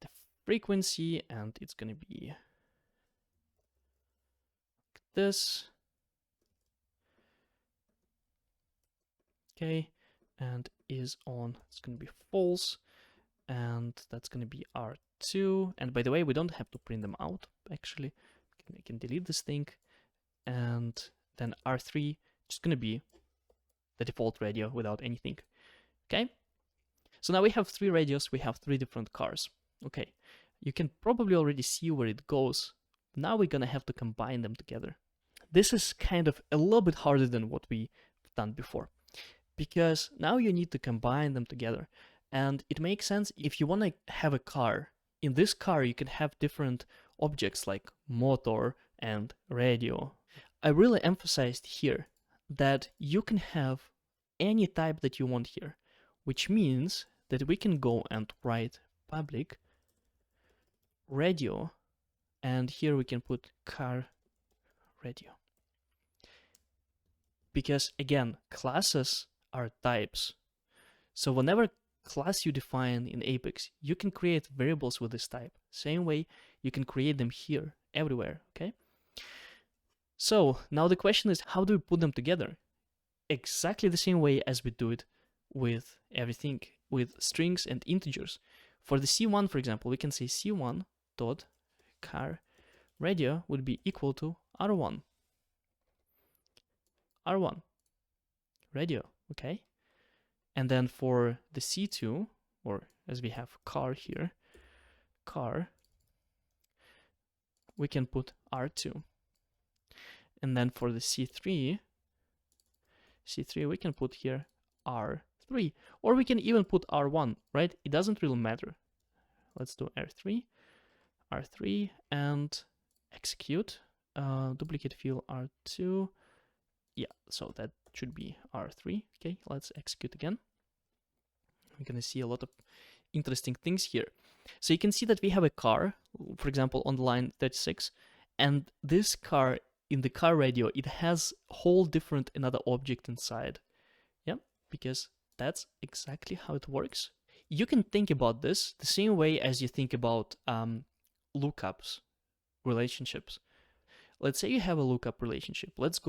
the frequency, and it's gonna be like this. Okay, and is on, it's gonna be false, and that's gonna be R2. And by the way, we don't have to print them out, actually. I can delete this thing, and then R3 just gonna be the default radio without anything. Okay, so now we have 3 radios, we have 3 different cars. Okay, you can probably already see where it goes. Now we're gonna have to combine them together. This is kind of a little bit harder than what we've done before, because now you need to combine them together. And it makes sense if you want to have a car. In this car, you can have different objects like motor and radio. I really emphasized here that you can have any type that you want here, which means that we can go and write public radio, and here we can put car radio. Because again, classes are types. So whenever class you define in Apex, you can create variables with this type. Same way you can create them here, everywhere, okay? So now the question is, how do we put them together? Exactly the same way as we do it with everything, with strings and integers. For the C1, for example, we can say C1 dot car radio would be equal to R1. R1 radio, okay? And then for the C2, or as we have car here, car, we can put R2. And then for the C3, we can put here R3, or we can even put R1, right? It doesn't really matter. Let's do R3, and execute, duplicate field R2. Yeah, so that should be R3. Okay, let's execute again. We're gonna see a lot of interesting things here. So you can see that we have a car, for example, on line 36, and this car, in the car radio, it has a whole different another object inside. Yeah, because that's exactly how it works. You can think about this the same way as you think about lookups, relationships. Let's say you have a lookup relationship. Let's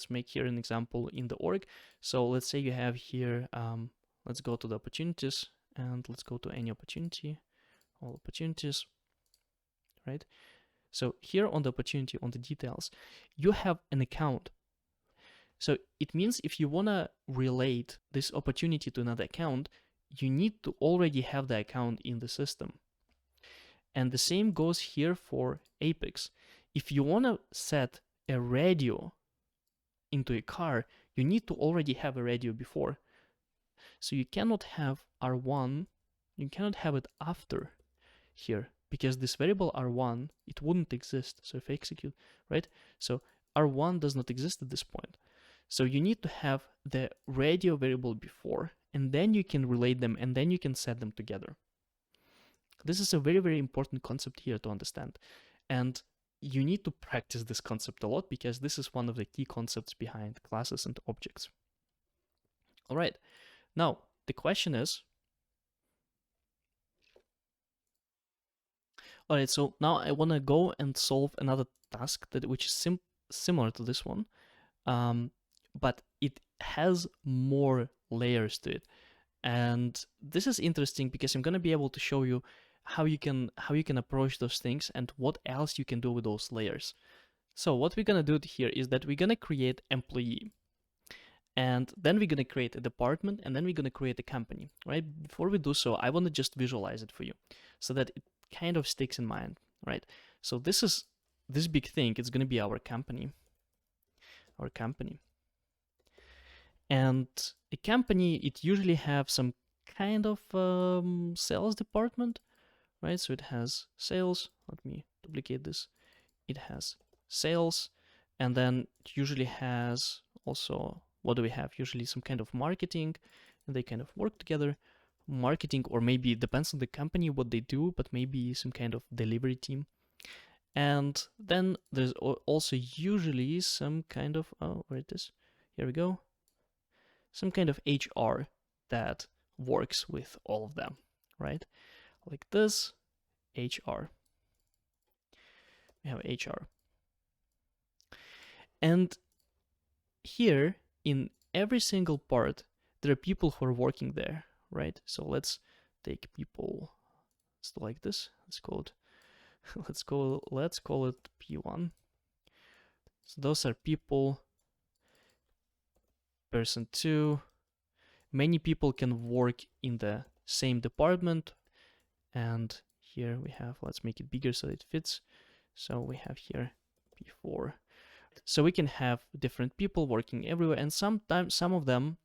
make here an example in the org. So let's say you have here, let's go to the opportunities, and let's go to any opportunity, all opportunities, right? So here on the opportunity, on the details, you have an account. So it means if you wanna relate this opportunity to another account, you need to already have the account in the system. And the same goes here for Apex. If you want to set a radio into a car, you need to already have a radio before. So you cannot have R1, you cannot have it after here, because this variable R1, it wouldn't exist. So if I execute, right? So R1 does not exist at this point. So you need to have the radio variable before, and then you can relate them, and then you can set them together. This is a very, very important concept here to understand. And you need to practice this concept a lot because this is one of the key concepts behind classes and objects. All right, now the question is, all right, so now I want to go and solve another task which is similar to this one, but it has more layers to it. And this is interesting because I'm going to be able to show you how you can approach those things and what else you can do with those layers. So what we're going to do here is that we're going to create employee, and then we're going to create a department, and then we're going to create a company, right? Before we do so, I want to just visualize it for you so that it kind of sticks in mind, right? So this big thing, it's going to be our company. And a company, it usually have some kind of sales department, right? So it has sales. Let me duplicate this. It has sales, and then it usually has also, what do we have? Usually some kind of marketing, and they kind of work together. Marketing, or maybe it depends on the company what they do, but maybe some kind of delivery team. And then there's also usually some kind of, oh, where it is? Here we go. Some kind of HR that works with all of them, right? Like this, HR. We have HR. And here, in every single part, there are people who are working there, right? So let's take people, let's do like this. Let's call it P1. So those are people. Person 2. Many people can work in the same department. And here we have, let's make it bigger so it fits. So we have here P4. So we can have different people working everywhere, and sometimes some of them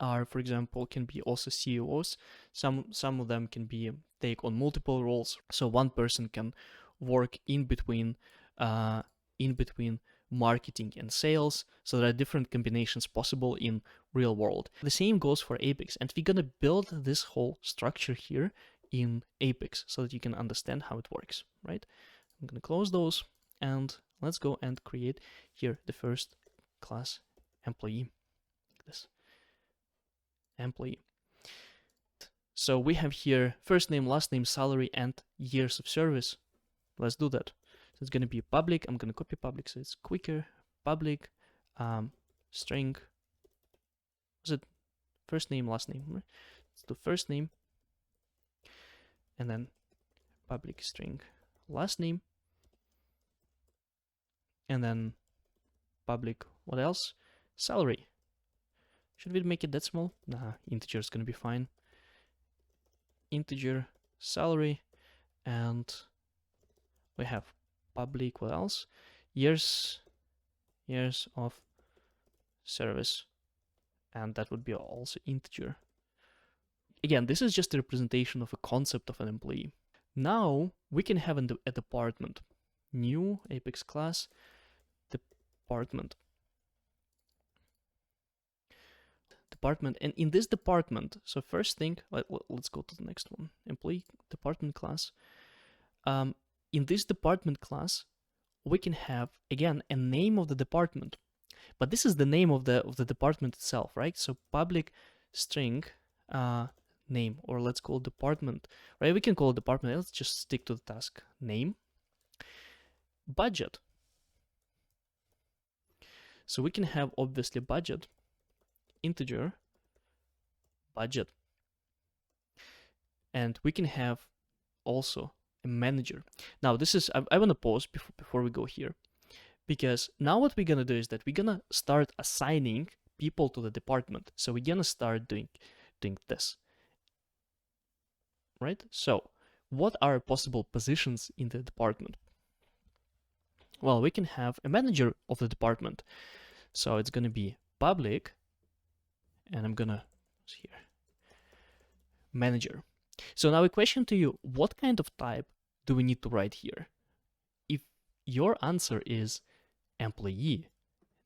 are, for example, can be also CEOs. Some of them can take on multiple roles. So one person can work in between marketing and sales. So there are different combinations possible in real world. The same goes for Apex, and we're gonna build this whole structure here in Apex so that you can understand how it works, right? I'm gonna close those, and let's go and create here the first class employee. This employee. So we have here first name, last name, salary, and years of service. Let's do that. So it's going to be public. I'm going to copy public so it's quicker. Public string. Was it first name, last name? Let's do first name, and then public string last name, and then public, what else? Salary. Should we make it that small? Nah, integer is going to be fine. Integer salary, and we have public, what else? Years of service, and that would be also integer. Again, this is just a representation of a concept of an employee. Now we can have a department. New Apex class department. And in this department, so first thing, let's go to the next one. Employee department class. In this department class, we can have, again, a name of the department, but this is the name of the department itself, right? So public string name, or let's call it department, right? We can call it department. Let's just stick to the task name. Budget. So we can have obviously budget, integer, budget, and we can have also a manager. Now this is, I want to pause before we go here, because now what we're gonna do is that we're gonna start assigning people to the department. So we're gonna start doing this, right? So what are possible positions in the department? Well, we can have a manager of the department. So it's gonna be public, and I'm gonna here manager. So now a question to you: what kind of type do we need to write here? If your answer is employee,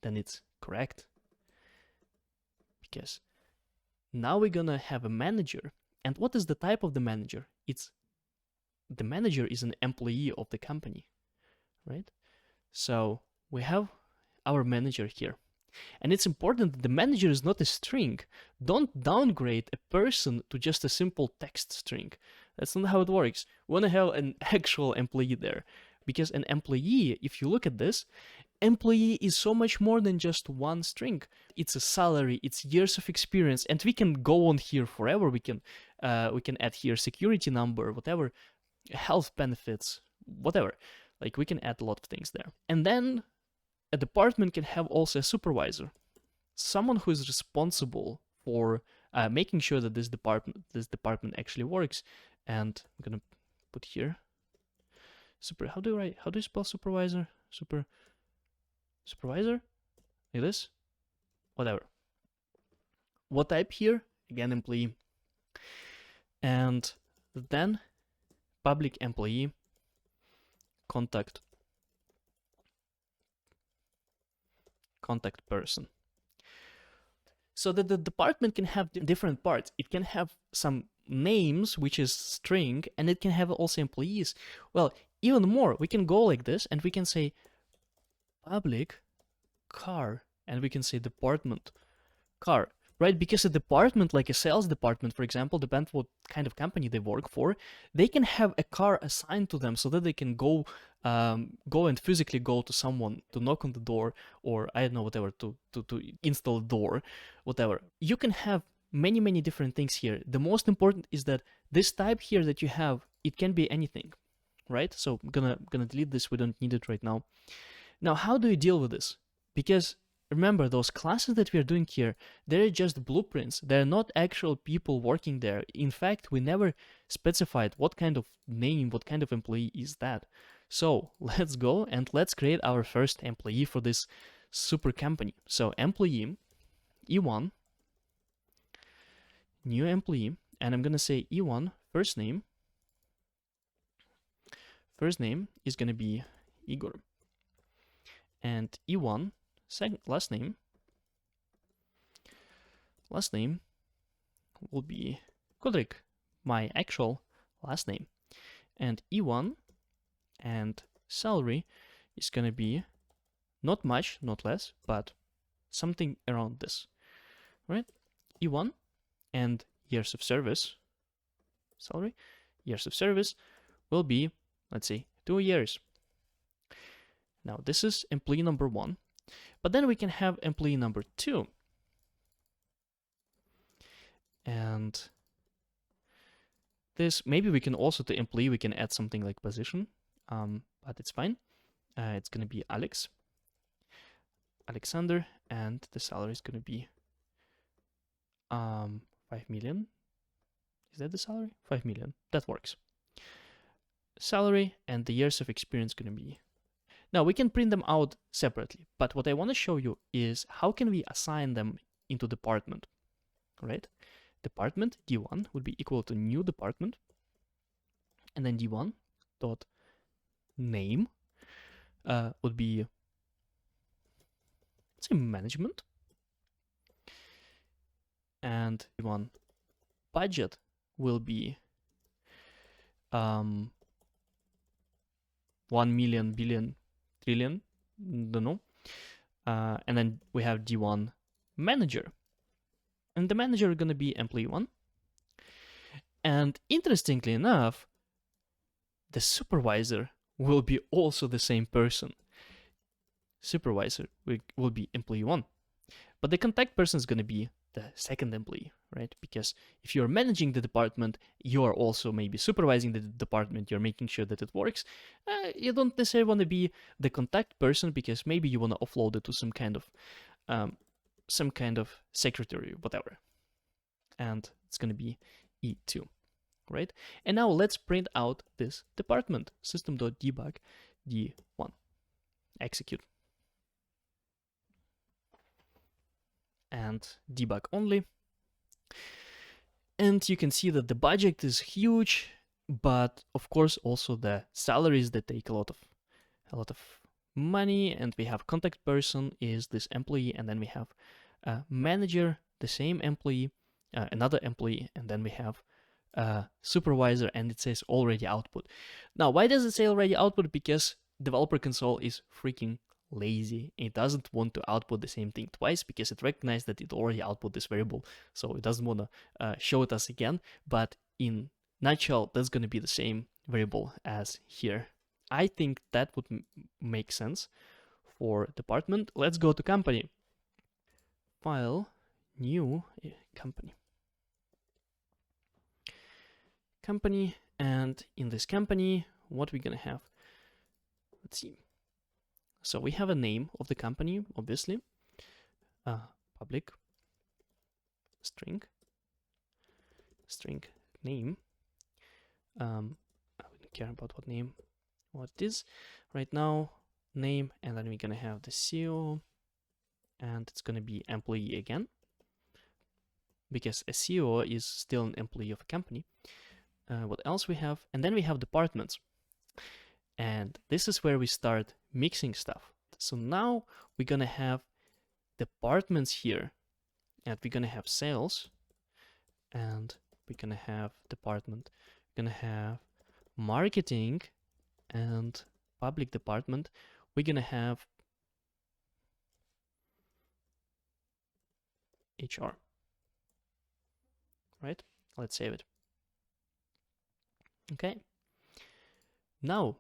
then it's correct, because Now we're gonna have a manager. And what is the type of the manager? The manager is an employee of the company, right? So we have our manager here. And it's important that the manager is not a string. Don't downgrade a person to just a simple text string. That's not how it works. We want to have an actual employee there. Because an employee, if you look at this, employee is so much more than just one string. It's a salary, it's years of experience, and we can go on here forever. We can add here security number, whatever, health benefits, whatever. Like we can add a lot of things there. And then a department can have also a supervisor, someone who is responsible for making sure that this department actually works. And I'm gonna put here how do you spell supervisor? Supervisor, like this, whatever. What type here? Again, employee. And then public employee contact person. So that the department can have different parts. It can have some names, which is string, and it can have also employees. Well, even more, we can go like this, and we can say public car, and we can say department car, right? Because a department, like a sales department, for example, depends what kind of company they work for, they can have a car assigned to them so that they can go and physically go to someone to knock on the door, or I don't know, whatever, to install a door, whatever. You can have many different things here. The most important is that this type here that you have, it can be anything, right? So I'm gonna delete this. We don't need it right now. Now, how do you deal with this? Because remember, those classes that we are doing here, they're just blueprints. They're not actual people working there. In fact, we never specified what kind of name, what kind of employee is that. So let's go and let's create our first employee for this super company. So employee, E1, new employee, and I'm gonna say E1 first name. First name is gonna be Igor. And E1 last name will be Kodrik, my actual last name. And E1 and salary is gonna be not much, not less, but something around this, right? E1 and years of service, salary, years of service will be, let's say, 2 years. Now this is employee number 1, but then we can have employee number 2. And this, maybe we can also, to employee, we can add something like position, but it's fine. It's gonna be Alexander, and the salary is gonna be 5 million. Is that the salary? 5 million. That works. Salary and the years of experience gonna be. Now we can print them out separately, but what I want to show you is how can we assign them into department, right? Department D1 would be equal to new department, and then D1 dot name would be, let's say, management, and D1 budget will be 1 million, billion, trillion, don't know. And then we have D1 manager, and the manager is gonna be employee 1. And interestingly enough, the supervisor will be also the same person. Supervisor will be employee 1, but the contact person is gonna be the second employee, right? Because if you're managing the department, you are also maybe supervising the department, you're making sure that it works. You don't necessarily want to be the contact person, because maybe you want to offload it to some kind of secretary, whatever. And it's going to be E2, right? And now let's print out this department, system.debug D1. Execute. And debug only. And you can see that the budget is huge, but of course also the salaries that take a lot of money. And we have contact person is this employee, and then we have manager, the same employee, another employee, and then we have supervisor, and it says already output. Now, why does it say already output? Because developer console is freaking lazy. It doesn't want to output the same thing twice because it recognized that it already output this variable, so it doesn't want to show it us again. But in nutshell, that's going to be the same variable as here. I think that would make sense for department. Let's go to company. File, new company. Company, and in this company, what we're gonna have? Let's see. So we have a name of the company, obviously. Public string name. I wouldn't care about what it is right now. Name, and then we're gonna have the CEO, and it's gonna be employee again, because a CEO is still an employee of a company. What else we have? And then we have departments. And this is where we start mixing stuff. So now we're gonna have departments here, and we're gonna have sales, and we're gonna have department. We're gonna have marketing and public department. We're gonna have HR. Right? Let's save it. Okay. Now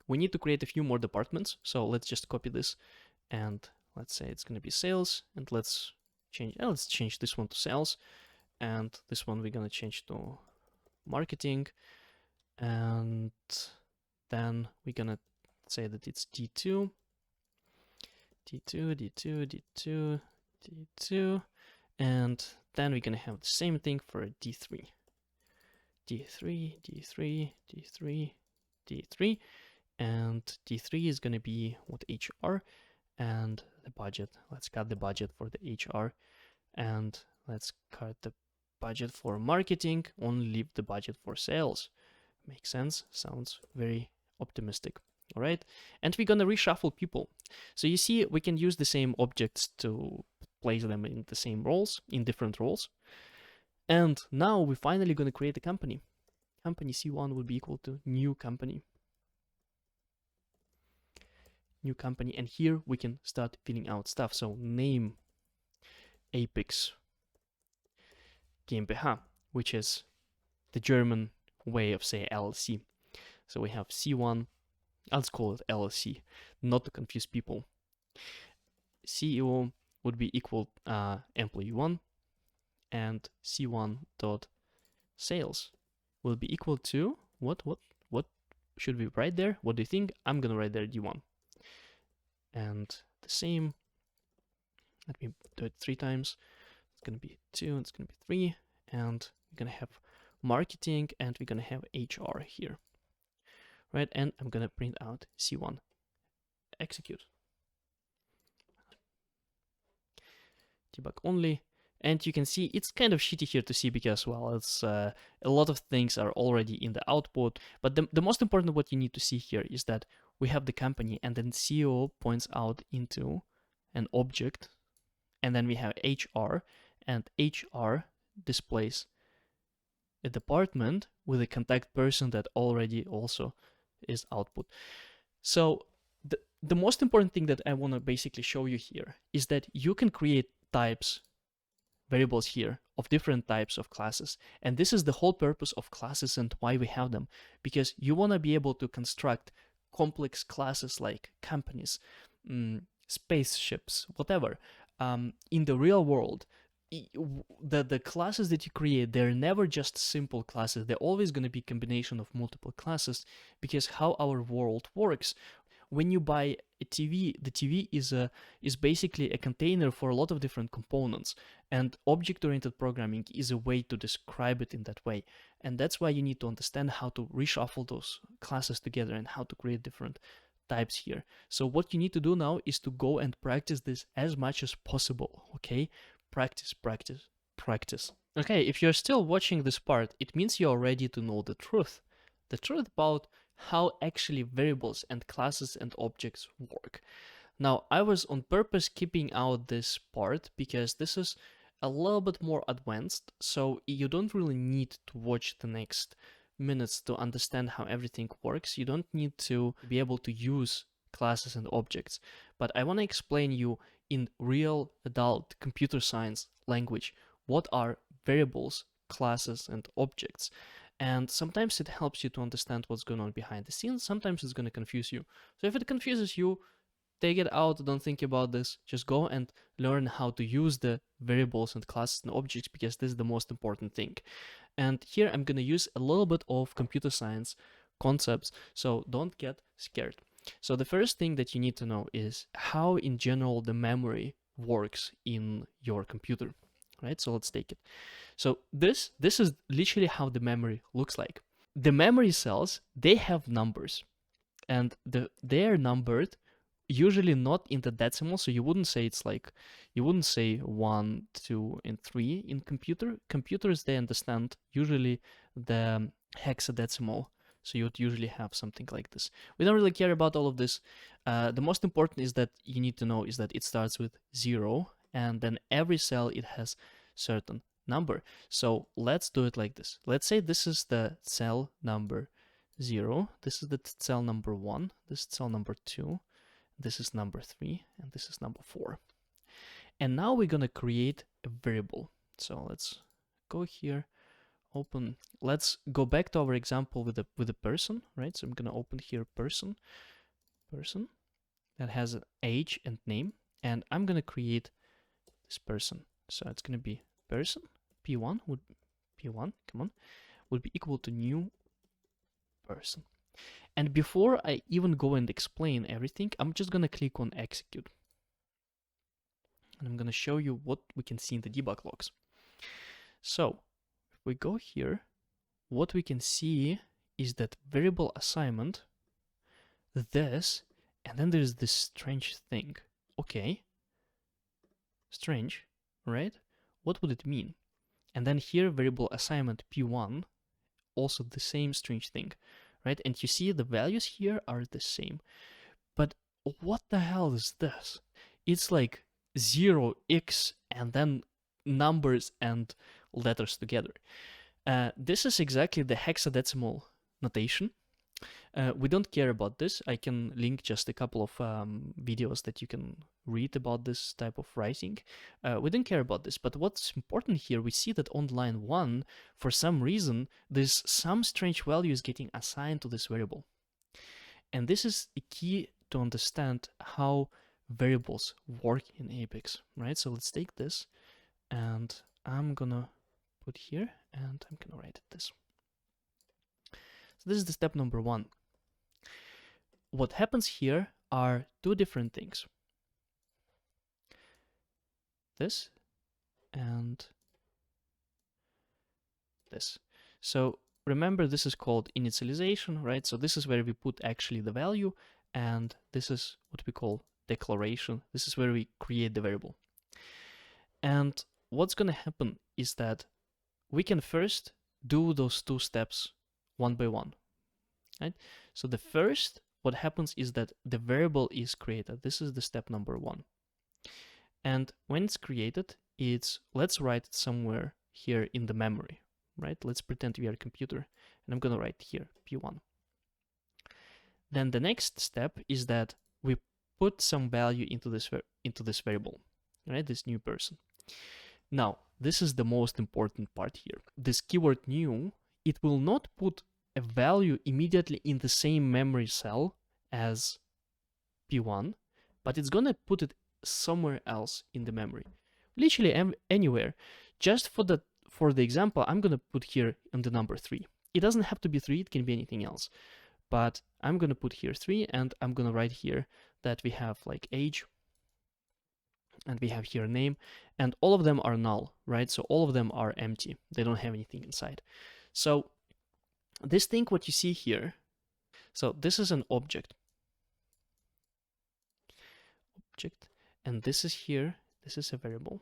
we need to create a few more departments. So let's just copy this, and let's say it's going to be sales, and let's change this one to sales, and this one we're going to change to marketing, and then we're going to say that it's D2, D2, D2, D2, D2, and then we're going to have the same thing for D3. D3, D3, D3, D3, and D3 is going to be what HR, and the budget. Let's cut the budget for the HR, and let's cut the budget for marketing, only leave the budget for sales. Makes sense? Sounds very optimistic. All right, and we're gonna reshuffle people. So you see, we can use the same objects to place them in the same roles, in different roles. And now we're finally going to create a company. Company C1 would be equal to new company. New company. And here we can start filling out stuff. So name Apex GmbH, which is the German way of saying LLC. So we have C1, let's call it LLC, not to confuse people. CEO would be equal employee 1, and C1 dot sales will be equal to what should we write there? What do you think? I'm gonna write there D1, and the same. Let me do it 3 times. It's gonna be 2, it's gonna be 3, and we're gonna have marketing, and we're gonna have HR here, right? And I'm gonna print out C1. Execute. Debug only. And you can see it's kind of shitty here to see because, well, it's a lot of things are already in the output. But the most important what you need to see here is that we have the company, and then CEO points out into an object, and then we have HR, and HR displays a department with a contact person that already also is output. So the most important thing that I want to basically show you here is that you can create types, variables here of different types of classes. And this is the whole purpose of classes and why we have them, because you want to be able to construct complex classes like companies, spaceships, whatever. In the real world, the classes that you create, they're never just simple classes. They're always going to be a combination of multiple classes, because how our world works, when you buy a TV, the TV is basically a container for a lot of different components, and object-oriented programming is a way to describe it in that way. And that's why you need to understand how to reshuffle those classes together and how to create different types here. So what you need to do now is to go and practice this as much as possible, okay? Practice, practice, practice. Okay, if you're still watching this part, it means you're ready to know the truth. The truth about how actually variables and classes and objects work. Now, I was on purpose keeping out this part because this is a little bit more advanced, so you don't really need to watch the next minutes to understand how everything works. You don't need to be able to use classes and objects, but I want to explain you in real adult computer science language what are variables, classes, and objects. And sometimes it helps you to understand what's going on behind the scenes. Sometimes it's going to confuse you. So if it confuses you, take it out, don't think about this. Just go and learn how to use the variables and classes and objects, because this is the most important thing. And here I'm going to use a little bit of computer science concepts, so don't get scared. So the first thing that you need to know is how in general the memory works in your computer, right? So let's take it. So this is literally how the memory looks like. The memory cells, they have numbers, and they are numbered usually not in the decimal, so you wouldn't say it's like, you wouldn't say 1, 2, and 3 in computers. They understand usually the hexadecimal, so you would usually have something like this. We don't really care about all of this. The most important is that you need to know is that it starts with 0, and then every cell, it has certain number. So let's do it like this. Let's say this is the cell number 0, this is the cell number 1, this is cell number 2, this is number 3, and this is number 4. And now we're gonna create a variable. So let's go here, open, let's go back to our example with a person, right? So I'm gonna open here person that has an age and name, and I'm gonna create this person. So it's gonna be person, p1 would be equal to new person. And before I even go and explain everything, I'm just gonna click on execute. And I'm gonna show you what we can see in the debug logs. So if we go here, what we can see is that variable assignment, this, and then there's this strange thing. Okay, strange, right? What would it mean? And then here variable assignment p1, also the same strange thing, right? And you see the values here are the same. But what the hell is this? It's like 0x and then numbers and letters together. This is exactly the hexadecimal notation. We don't care about this. I can link just a couple of videos that you can read about this type of writing. We don't care about this, but what's important here, we see that on line 1, for some reason, there's some strange value is getting assigned to this variable. And this is a key to understand how variables work in Apex, right? So let's take this, and I'm gonna put here, and I'm gonna write this. So this is the step number 1. What happens here are two different things. This and this. So remember, this is called initialization, right? So this is where we put actually the value, and this is what we call declaration. This is where we create the variable. And what's going to happen is that we can first do those two steps one by one, right? So the first, what happens is that the variable is created. This is the step number 1. And when it's created, let's write it somewhere here in the memory, right? Let's pretend we are a computer, and I'm going to write here p1. Then the next step is that we put some value into this variable, right? This new person. Now, this is the most important part here. This keyword new, it will not put a value immediately in the same memory cell as p1, but it's going to put it somewhere else in the memory, literally anywhere. Just for the example, I'm going to put here in the number 3. It doesn't have to be 3, it can be anything else, but I'm going to put here 3, and I'm going to write here that we have like age, and we have here name, and all of them are null, right? So all of them are empty, they don't have anything inside. So this thing, what you see here, so this is an object, and this is here, this is a variable.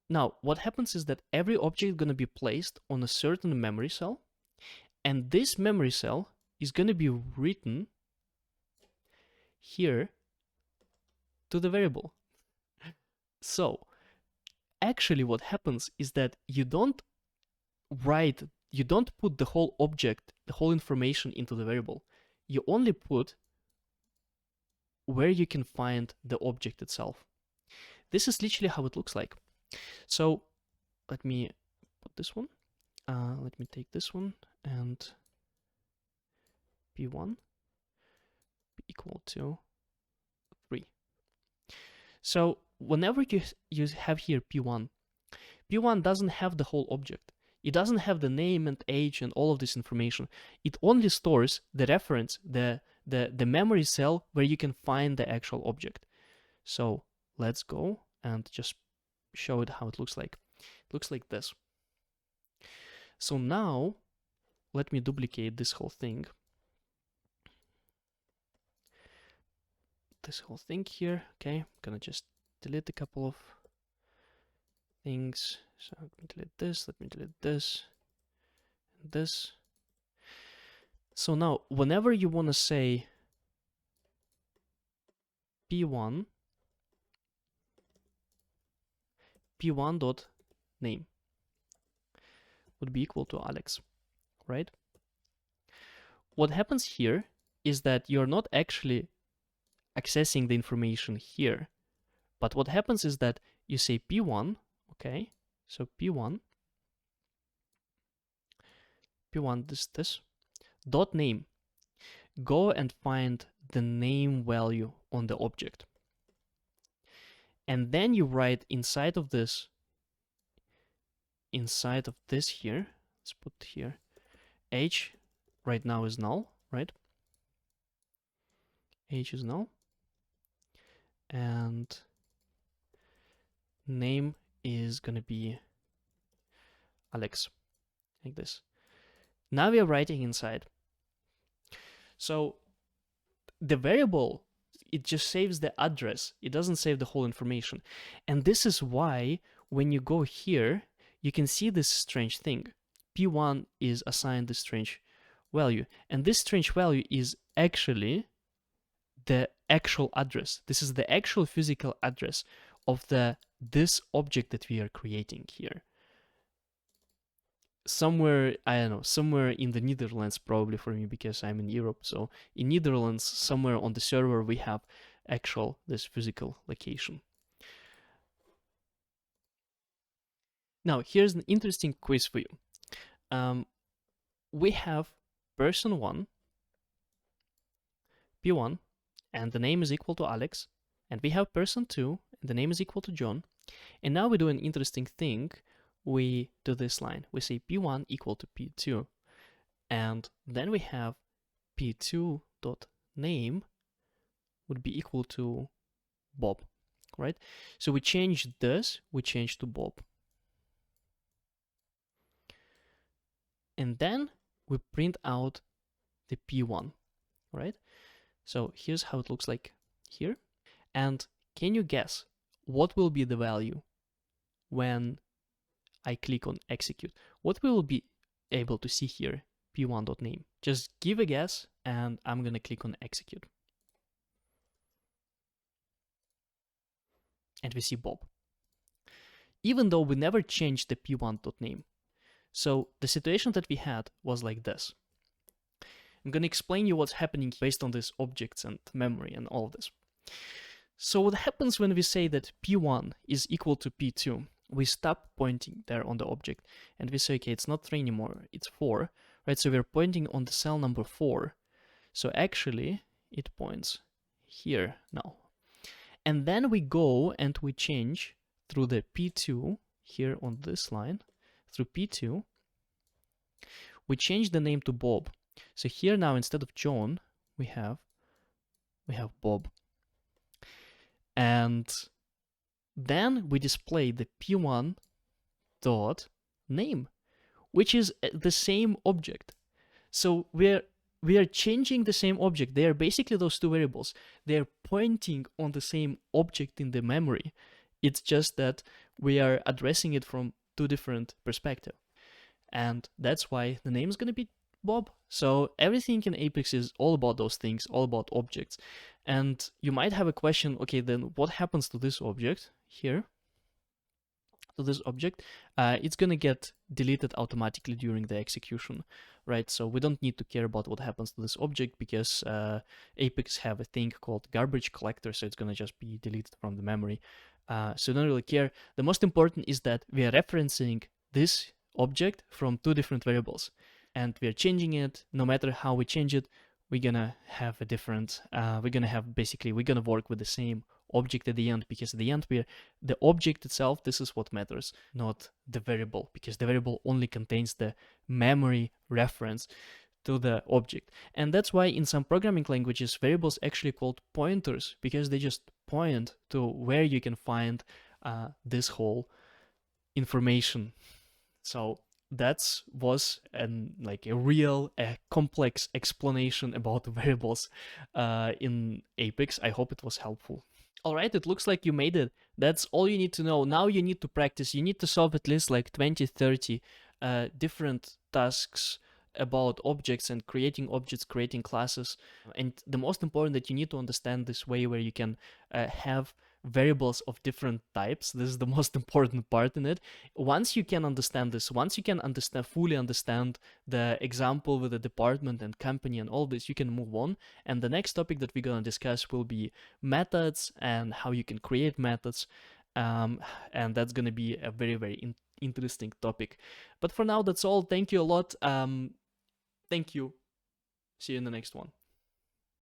Now, what happens is that every object is going to be placed on a certain memory cell, and this memory cell is going to be written here to the variable. So actually what happens is that you don't put the whole object, the whole information into the variable. You only put where you can find the object itself. This is literally how it looks like. So let me put this one. Let me take this one and p1 be equal to 3. So whenever you have here p1 doesn't have the whole object. It doesn't have the name and age and all of this information. It only stores the reference, the memory cell where you can find the actual object. So let's go and just show it how it looks like. It looks like this. So now let me duplicate this whole thing. This whole thing here. Okay, I'm gonna just delete a couple of things. So let me delete this, and this. So now, whenever you want to say p1 dot name would be equal to Alex, right? What happens here is that you're not actually accessing the information here, but what happens is that you say p1, okay, so p1 this dot name, go and find the name value on the object, and then you write inside of this here, let's put here age right now is null, right? Age is null, and name is gonna be Alex, like this. Now we are writing inside. So the variable, it just saves the address. It doesn't save the whole information. And this is why when you go here, you can see this strange thing. P1 is assigned this strange value. And this strange value is actually the actual address. This is the actual physical address of this object that we are creating here. Somewhere, I don't know, somewhere in the Netherlands, probably for me, because I'm in Europe. So in Netherlands, somewhere on the server, we have this physical location. Now, here's an interesting quiz for you. We have person 1, P1, and the name is equal to Alex. And we have person 2, and the name is equal to John. And now we do an interesting thing. We do this line. We say P1 equal to P2. And then we have P2 dot name would be equal to Bob, right? So we change this, we change to Bob. And then we print out the P1, right? So here's how it looks like here. And can you guess what will be the value when I click on execute? What we will be able to see here, p1.name. Just give a guess, and I'm gonna click on execute. And we see Bob. Even though we never changed the p1.name. So the situation that we had was like this. I'm gonna explain you what's happening based on these objects and memory and all of this. So what happens when we say that p1 is equal to p2? We stop pointing there on the object and we say, okay, it's not 3 anymore, it's 4, right? So we're pointing on the cell number 4. So actually it points here now. And then we go and we change through the P2 here on this line, through P2, we change the name to Bob. So here now, instead of John, we have Bob. And then we display the P1 dot name, which is the same object. So we are changing the same object. They are basically those two variables. They are pointing on the same object in the memory. It's just that we are addressing it from two different perspectives. And that's why the name is going to be Bob. So everything in Apex is all about those things, all about objects. And you might have a question, okay, then what happens to this object here? to this object, it's gonna get deleted automatically during the execution, right? So we don't need to care about what happens to this object because Apex have a thing called garbage collector, so it's gonna just be deleted from the memory. So don't really care. The most important is that we are referencing this object from two different variables, and we are changing it. No matter how we change it, we're gonna have a different. We're gonna work with the same object at the end, because at the end the object itself, this is what matters, not the variable, because the variable only contains the memory reference to the object. And that's why in some programming languages variables actually called pointers, because they just point to where you can find this whole information. So that was a complex explanation about variables in Apex. I hope it was helpful. All right, it looks like you made it. That's all you need to know. Now you need to practice. You need to solve at least like 20, 30 different tasks about objects and creating objects, creating classes. And the most important, that you need to understand this way where you can have variables of different types. This is the most important part in it. Once you can understand this, once you can fully understand the example with the department and company and all this, you can move on. And the next topic that we're going to discuss will be methods and how you can create methods. And that's going to be a very, very interesting topic. But for now, that's all. Thank you a lot. Thank you. See you in the next one.